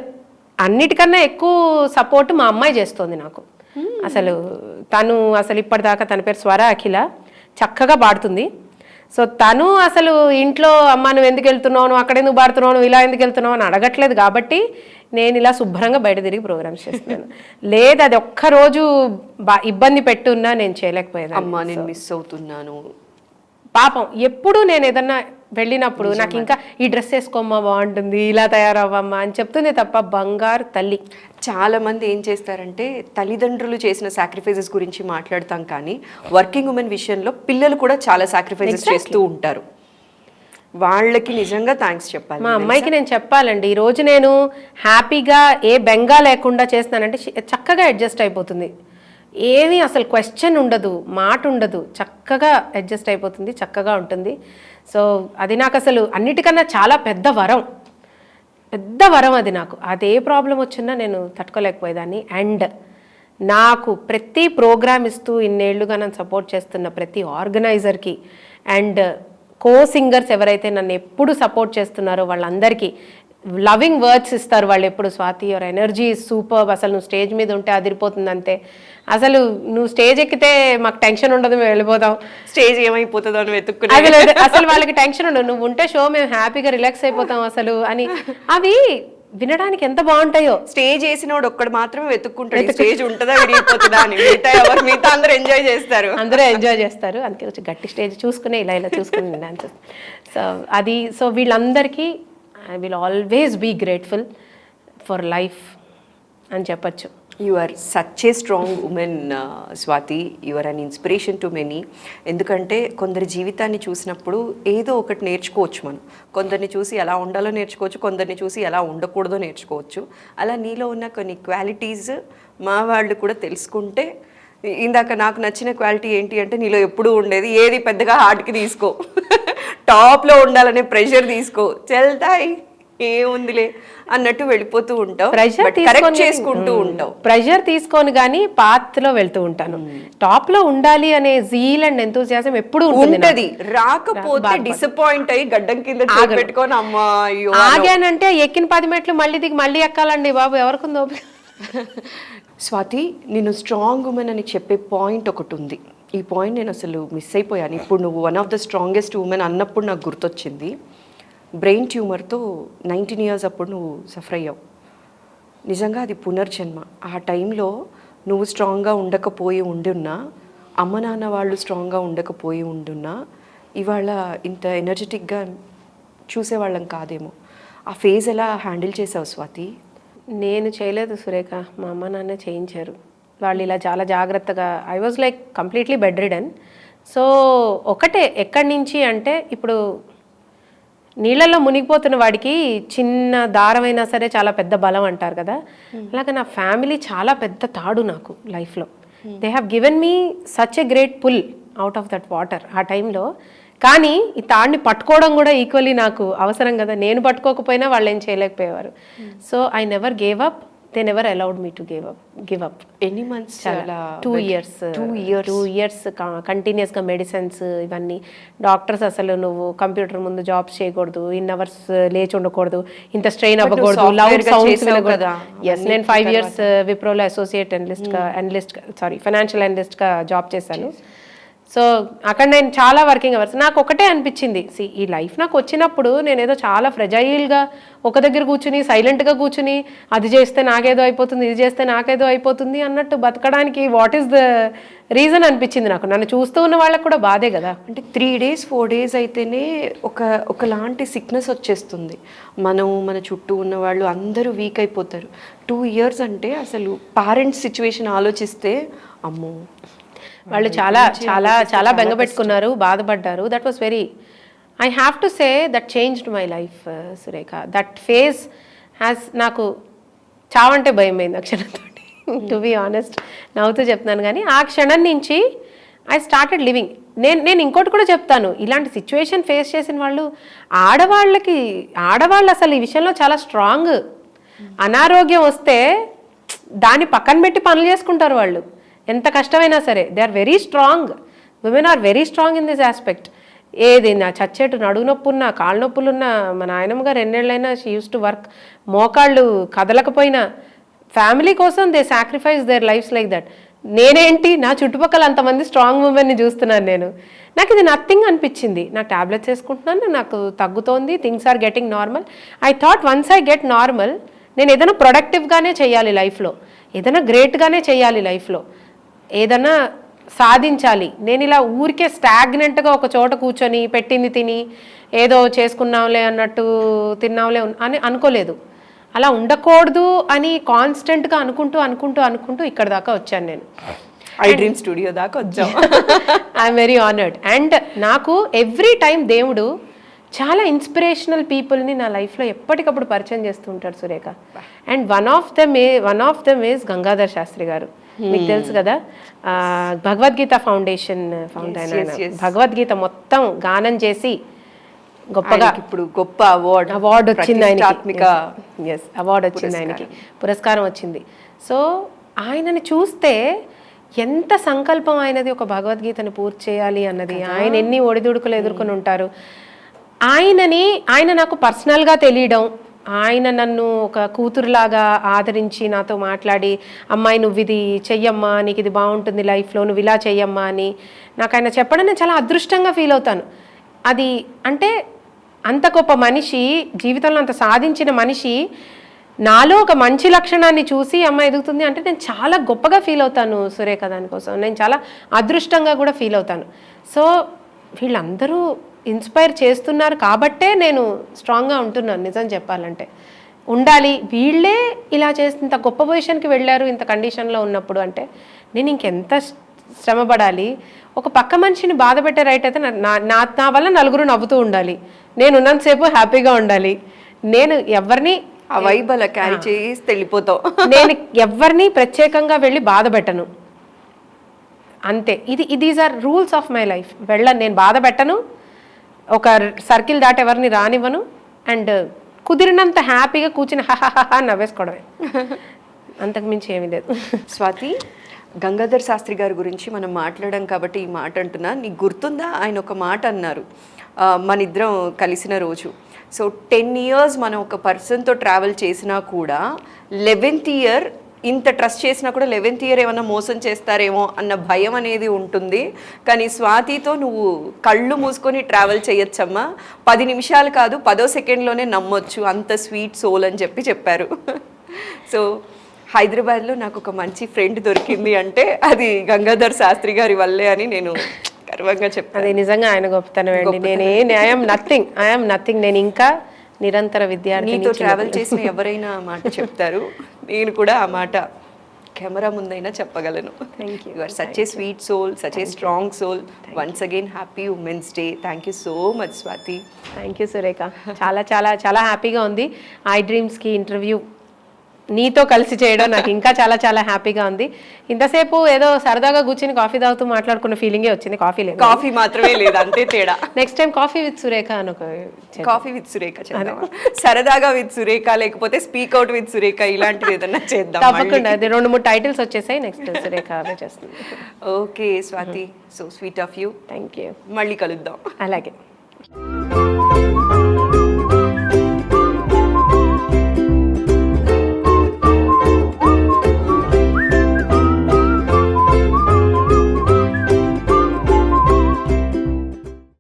అన్నిటికన్నా ఎక్కువ సపోర్ట్ మా అమ్మాయి చేస్తుంది నాకు. తను ఇప్పటిదాకా తన పేరు స్వర అఖిల, చక్కగా పాడుతుంది. సో తను అసలు ఇంట్లో అమ్మ నువ్వు ఎందుకు వెళ్తున్నావు, నువ్వు అక్కడ ఎందుకు పాడుతున్నావు, నువ్వు ఇలా ఎందుకు వెళ్తున్నావు అని అడగట్లేదు. కాబట్టి నేను ఇలా శుభ్రంగా బయట తిరిగి ప్రోగ్రామ్స్ చేస్తున్నాను. లేదు అది ఒక్కరోజు ఇబ్బంది పెట్టున్నా నేను చేయలేకపోయాను. అమ్మా నేను మిస్ అవుతున్నాను పాపం. ఎప్పుడు నేను ఏదన్నా వెళ్ళినప్పుడు నాకు ఇంకా ఈ డ్రెస్ వేసుకోమ్మా బాగుంటుంది, ఇలా తయారవ్వమ్మా అని చెప్తుంది తప్ప బంగారు తల్లి. చాలా మంది ఏం చేస్తారంటే తల్లిదండ్రులు చేసిన సాక్రిఫైసెస్ గురించి మాట్లాడతాం, కానీ వర్కింగ్ ఉమెన్ విషయంలో పిల్లలు కూడా చాలా సాక్రిఫైసెస్ చేస్తూ ఉంటారు. వాళ్ళకి నిజంగా థ్యాంక్స్ చెప్పాలి. మా అమ్మాయికి నేను చెప్పాలండి, ఈరోజు నేను హ్యాపీగా ఏ బెంగా లేకుండా చేస్తున్నానంటే చక్కగా అడ్జస్ట్ అయిపోతుంది. ఏమీ అసలు క్వశ్చన్ ఉండదు, మాట ఉండదు, చక్కగా అడ్జస్ట్ అయిపోతుంది, చక్కగా ఉంటుంది. సో అది నాకు అసలు అన్నిటికన్నా చాలా పెద్ద వరం అది నాకు. అదే ప్రాబ్లం వచ్చినా నేను తట్టుకోలేకపోయేదాన్ని. అండ్ నాకు ప్రతి ప్రోగ్రామ్ ఇస్తూ ఇన్నేళ్లుగా నన్ను సపోర్ట్ చేస్తున్న ప్రతి ఆర్గనైజర్కి అండ్ సింగర్స్ ఎవరైతే నన్ను ఎప్పుడు సపోర్ట్ చేస్తున్నారో వాళ్ళందరికీ లవింగ్ వర్డ్స్ ఇస్తారు వాళ్ళు ఎప్పుడు. Swathi your energy is super, అసలు నువ్వు స్టేజ్ మీద ఉంటే అదిరిపోతుంది అంతే, అసలు నువ్వు స్టేజ్ ఎక్కితే మాకు టెన్షన్ ఉండదు, మేము వెళ్ళిపోతాం, స్టేజ్ ఏమైపోతుందో అని వెతుక్కునే అసలు వాళ్ళకి టెన్షన్ ఉండదు, నువ్వు ఉంటే షో మేము హ్యాపీగా రిలాక్స్ అయిపోతాం అసలు అని. అవి వినడానికి ఎంత బాగుంటాయో. స్టేజ్ వేసినోడు ఒక్కడు మాత్రమే వెతుక్కుంటాడు, స్టేజ్ ఉంటుందా విరిగిపోతుందా అని. మిగతా అందరూ ఎంజాయ్ చేస్తారు, అందుకే వచ్చి గట్టి స్టేజ్ చూసుకునే ఇలా చూసుకుని డాన్సెస్. సో వీళ్ళందరికీ I will always be grateful for life అని చెప్పచ్చు. You are such a strong woman, Swati. You are an inspiration to many. ఎందుకంటే కొందరి జీవితాన్ని చూసినప్పుడు ఏదో ఒకటి నేర్చుకోవచ్చు మనం. కొందరిని చూసి ఎలా ఉండాలో నేర్చుకోవచ్చు, కొందరిని చూసి ఎలా ఉండకూడదో నేర్చుకోవచ్చు. అలా నీలో ఉన్న కొన్ని క్వాలిటీస్ మా వాళ్ళు కూడా తెలుసుకుంటే, ఇందాక నాకు నచ్చిన క్వాలిటీ ఏంటి అంటే నీలో ఎప్పుడూ ఉండేది ఏది పెద్దగా హార్ట్కి తీసుకో, టాప్లో ఉండాలనే ప్రెషర్ తీసుకో, చెల్తాయి ఏముందిలే అన్నట్టు వెళ్ళిపోతూ ఉంటావు, కరెక్ట్ చేసుకుంటూ ఉంటావు. ప్రెషర్ తీసుకొని కానీ పాత్లో వెళ్తూ ఉంటాను. టాప్ లో ఉండాలి అనే జీల్ అండ్ ఎంతూజియాజం ఎప్పుడు ఉంటది. రాకపోతే డిసప్పాయింట్ అయ్యి గడ్డం కింద పెట్టుకొని అమ్మా ఆగానంటే ఎక్కిన 10 మెట్లు మళ్ళీ దిగి మళ్ళీ ఎక్కాలండి బాబు, ఎవరికుందో. స్వాతి, నేను స్ట్రాంగ్ ఉమెన్ అని చెప్పే పాయింట్ ఒకటి ఉంది. ఈ పాయింట్ నేను అసలు మిస్ అయిపోయాను. ఇప్పుడు నువ్వు one of the strongest women అన్నప్పుడు నాకు గుర్తొచ్చింది. బ్రెయిన్ ట్యూమర్తో 19 years అప్పుడు నువ్వు సఫర్ అయ్యావు. నిజంగా అది పునర్జన్మ. ఆ టైంలో నువ్వు స్ట్రాంగ్గా ఉండకపోయి ఉండున్నా, అమ్మ నాన్న వాళ్ళు స్ట్రాంగ్గా ఉండకపోయి ఉండున్నా, ఇవాళ ఇంత ఎనర్జెటిక్గా చూసేవాళ్ళం కాదేమో. ఆ ఫేజ్ ఎలా హ్యాండిల్ చేసావు స్వాతి? నేను చేయలేదు సురేఖ, మా అమ్మ నాన్నే చేయించారు. వాళ్ళు ఇలా చాలా జాగ్రత్తగా, I was like completely bed ridden. So ఒకటే, ఎక్కడి నుంచి అంటే ఇప్పుడు నీళ్ళల్లో మునిగిపోతున్న వాడికి చిన్న దారమైనా సరే చాలా పెద్ద బలం అంటారు కదా, అలాగే నా ఫ్యామిలీ చాలా పెద్ద తాడు నాకు లైఫ్లో. They have given me such a great pull out of that water ఆ టైంలో. కానీ ఈ తాడిని పట్టుకోవడం కూడా ఈక్వల్లీ నాకు అవసరం కదా, నేను పట్టుకోకపోయినా వాళ్ళు ఏం చేయలేకపోయేవారు. So I never gave up, they never allowed me to give up. ఎన్ని మంత్స్? 2 years కంటిన్యూస్గా మెడిసిన్స్ ఇవన్నీ. డాక్టర్స్ అసలు నువ్వు కంప్యూటర్ ముందు జాబ్స్ చేయకూడదు, ఇన్ అవర్స్ లేచి ఉండకూడదు, ఇంత స్ట్రెయిన్ అవ్వకూడదు, లౌడ్ సౌండ్స్ వినకూడదు. ఎస్, నేను 5 years విప్రోలో అసోసియేట్ ఫైనాన్షియల్ అనలిస్ట్గా జాబ్ చేశాను. సో అక్కడ నేను చాలా వర్కింగ్ అవర్స్. నాకు ఒకటే అనిపించింది, ఈ లైఫ్ నాకు వచ్చినప్పుడు నేనేదో చాలా ఫ్రెజైల్గా ఒక దగ్గర కూర్చుని సైలెంట్గా కూర్చుని అది చేస్తే నాకేదో అయిపోతుంది, ఇది చేస్తే నాకేదో అయిపోతుంది అన్నట్టు బతకడానికి వాట్ ఈస్ ద రీజన్ అనిపించింది నాకు. నన్ను చూస్తూ ఉన్న వాళ్ళకి కూడా బాధే కదా. అంటే 3 days 4 days అయితేనే ఒకలాంటి సిక్నెస్ వచ్చేస్తుంది. మన చుట్టూ ఉన్న వాళ్ళు అందరూ వీక్ అయిపోతారు. 2 years అంటే అసలు పేరెంట్స్ సిచ్యువేషన్ ఆలోచిస్తే అమ్మో, వాళ్ళు చాలా చాలా చాలా బెంగ పెట్టుకున్నారు, బాధపడ్డారు. That was very, I have to say that changed my life Surekha. That phase has, నాకు చావంటే భయం అయింది ఆ క్షణంతో, టు బీ ఆనెస్ట్. నవ్వుతూ చెప్తున్నాను కానీ ఆ క్షణం నుంచి ఐ స్టార్టెడ్ లివింగ్. నేను ఇంకోటి కూడా చెప్తాను, ఇలాంటి సిచ్యువేషన్ ఫేస్ చేసిన వాళ్ళు ఆడవాళ్ళు అసలు ఈ విషయంలో చాలా స్ట్రాంగ్. అనారోగ్యం వస్తే దాన్ని పక్కన పెట్టి పనులు చేసుకుంటారు వాళ్ళు, ఎంత కష్టమైనా సరే. They are very strong, women are very strong in this aspect. ఏది నా చచ్చేటు నడుగు నొప్పున్నా కాళ్ళ నొప్పులున్నా, మా నాయనమ్మ గారు 2 ఏళ్ళైనా షీ యూస్ టు వర్క్, మోకాళ్ళు కదలకపోయినా ఫ్యామిలీ కోసం they sacrifice there lifes like that. నేనేంటి, నా చుట్టుపక్కల అంతమంది స్ట్రాంగ్ ఉమెన్ని చూస్తున్నాను. నాకు ఇది నథింగ్ అనిపించింది. నాకు టాబ్లెట్స్ వేసుకుంటున్నాను, నాకు తగ్గుతోంది, things are getting normal. I thought once I get normal, నేను ఏదైనా ప్రొడక్టివ్గానే చేయాలి లైఫ్లో, ఏదైనా గ్రేట్గానే చేయాలి లైఫ్లో, ఏదన్నా సాధించాలి. నేను ఇలా ఊరికే స్టాగ్నెంట్గా ఒక చోట కూర్చొని పెట్టింది తిని ఏదో చేసుకున్నాంలే అన్నట్టు తిన్నాంలే అని అనుకోలేదు. అలా ఉండకూడదు అని కాన్స్టెంట్గా అనుకుంటూ ఇక్కడ దాకా వచ్చాను నేను. ఐ డ్రీమ్ స్టూడియో దాకా వచ్చాను. I'm very honoured. అండ్ నాకు ఎవ్రీ టైం దేవుడు చాలా ఇన్స్పిరేషనల్ పీపుల్ని నా లైఫ్లో ఎప్పటికప్పుడు పరిచయం చేస్తూ ఉంటాడు Surekha. And one of them is Gangadhar Sastri garu. మీకు తెలుసు కదా, భగవద్గీత ఫౌండేషన్ ఫౌండర్. భగవద్గీత మొత్తం గానం చేసి గొప్పగా ఇప్పుడు గొప్ప అవార్డు వచ్చింది ఆయనకి. అవార్డు వచ్చింది ఆయనకి, పురస్కారం వచ్చింది. సో ఆయనని చూస్తే ఎంత సంకల్పం ఆయనది, ఒక భగవద్గీతను పూర్తి చేయాలి అన్నది. ఆయన ఎన్ని ఒడిదుడుకులు ఎదుర్కొని ఉంటారు. ఆయన నాకు పర్సనల్గా తెలియడం, ఆయన నన్ను ఒక కూతురులాగా ఆదరించి నాతో మాట్లాడి, అమ్మాయి నువ్వు ఇది చెయ్యమ్మా, నీకు ఇది బాగుంటుంది లైఫ్లో, నువ్వు ఇలా చెయ్యమ్మా అని నాకు ఆయన చెప్పడం నేను చాలా అదృష్టంగా ఫీల్ అవుతాను. అది అంటే అంత గొప్ప మనిషి, జీవితంలో అంత సాధించిన మనిషి నాలో ఒక మంచి లక్షణాన్ని చూసి అమ్మ ఎదుగుతుంది అంటే నేను చాలా గొప్పగా ఫీల్ అవుతాను సురేఖ. దానికోసం నేను చాలా అదృష్టంగా కూడా ఫీల్ అవుతాను. సో వీళ్ళందరూ ఇన్స్పైర్ చేస్తున్నారు కాబట్టే నేను స్ట్రాంగ్గా ఉంటున్నాను. నిజం చెప్పాలంటే ఉండాలి, వీళ్ళే ఇలా చేసి ఇంత గొప్ప పొజిషన్కి వెళ్ళారు ఇంత కండిషన్లో ఉన్నప్పుడు అంటే నేను ఇంకెంత శ్రమపడాలి. ఒక పక్క మనిషిని బాధ పెట్టే రైట్ అయితే నా వల్ల నలుగురు నవ్వుతూ ఉండాలి, నేను ఉన్నంతసేపు హ్యాపీగా ఉండాలి. నేను ఎవరిని ఆ వైబ్ అలా క్యారీ చేసి వెళ్ళిపోతావు. నేను ఎవరిని ప్రత్యేకంగా వెళ్ళి బాధ పెట్టను, అంతే. These are rules of my life. నేను బాధ పెట్టను, ఒక సర్కిల్ దాటి ఎవరిని రానివ్వను, అండ్ కుదిరినంత హ్యాపీగా కూర్చుని హహహ నవ్వేసుకోవడమే, అంతకుమించి ఏమీ లేదు. స్వాతి, గంగాధర్ శాస్త్రి గారి గురించి మనం మాట్లాడాం కాబట్టి ఈ మాట అంటున్నా. నీకు గుర్తుందా, ఆయన ఒక మాట అన్నారు మన ఇద్దరం కలిసిన రోజు. సో 10 years మనం ఒక పర్సన్తో ట్రావెల్ చేసినా కూడా 11th year ఇంత ట్రస్ట్ చేసినా కూడా 11th year ఏమన్నా మోసం చేస్తారేమో అన్న భయం అనేది ఉంటుంది. కానీ స్వాతితో నువ్వు కళ్ళు మూసుకొని ట్రావెల్ చేయొచ్చమ్మా, 10 నిమిషాలు కాదు 10వ సెకండ్లోనే నమ్మొచ్చు, అంత స్వీట్ సోల్ అని చెప్పారు. సో హైదరాబాద్లో నాకు ఒక మంచి ఫ్రెండ్ దొరికింది అంటే అది గంగాధర్ శాస్త్రి గారి వల్లే అని నేను గర్వంగా చెప్తాను. అది నిజంగా ఆయన గొప్పతనం అండి. I'm nothing. నేను ఇంకా నిరంతర విద్యార్థి. నీతో ట్రావెల్ చేసిన ఎవరైనా మాట చెప్తారు, నేను కూడా ఆ మాట కెమెరా ముందైనా చెప్పగలను. Thank you. You are such a sweet soul, such a strong soul. Once again happy women's day. Thank you so much Swathi. Thank you Surekha. చాలా చాలా చాలా హ్యాపీగా ఉంది ఐ డ్రీమ్స్కి ఇంటర్వ్యూ నీతో కలిసి చేయడం నాకు ఇంకా చాలా చాలా హ్యాపీగా ఉంది. ఇంతసేపు ఏదో సరదాగా కూర్చొని కాఫీ తాగుతూ మాట్లాడుకున్న ఫీలింగే వచ్చింది. కాఫీ లేదు, కాఫీ మాత్రమే లేదు, అంతే తేడా. Next time coffee with Surekha అని ఒక కాఫీ విత్ సురేఖ చేద్దాం, సరదాగా విత్ సురేఖ, లేకపోతే స్పీక్ అవుట్ విత్ సురేఖ, ఇలాంటిది ఏదన్నా చేద్దాం. తప్పకుండా అది 2-3 టైటిల్స్ వచ్చేసాయి. నెక్స్ట్ సురేఖ అవే చేస్తుంది. Okay Swathi, so sweet of you. Thank you. మళ్ళీ కలుద్దాం. అలాగే.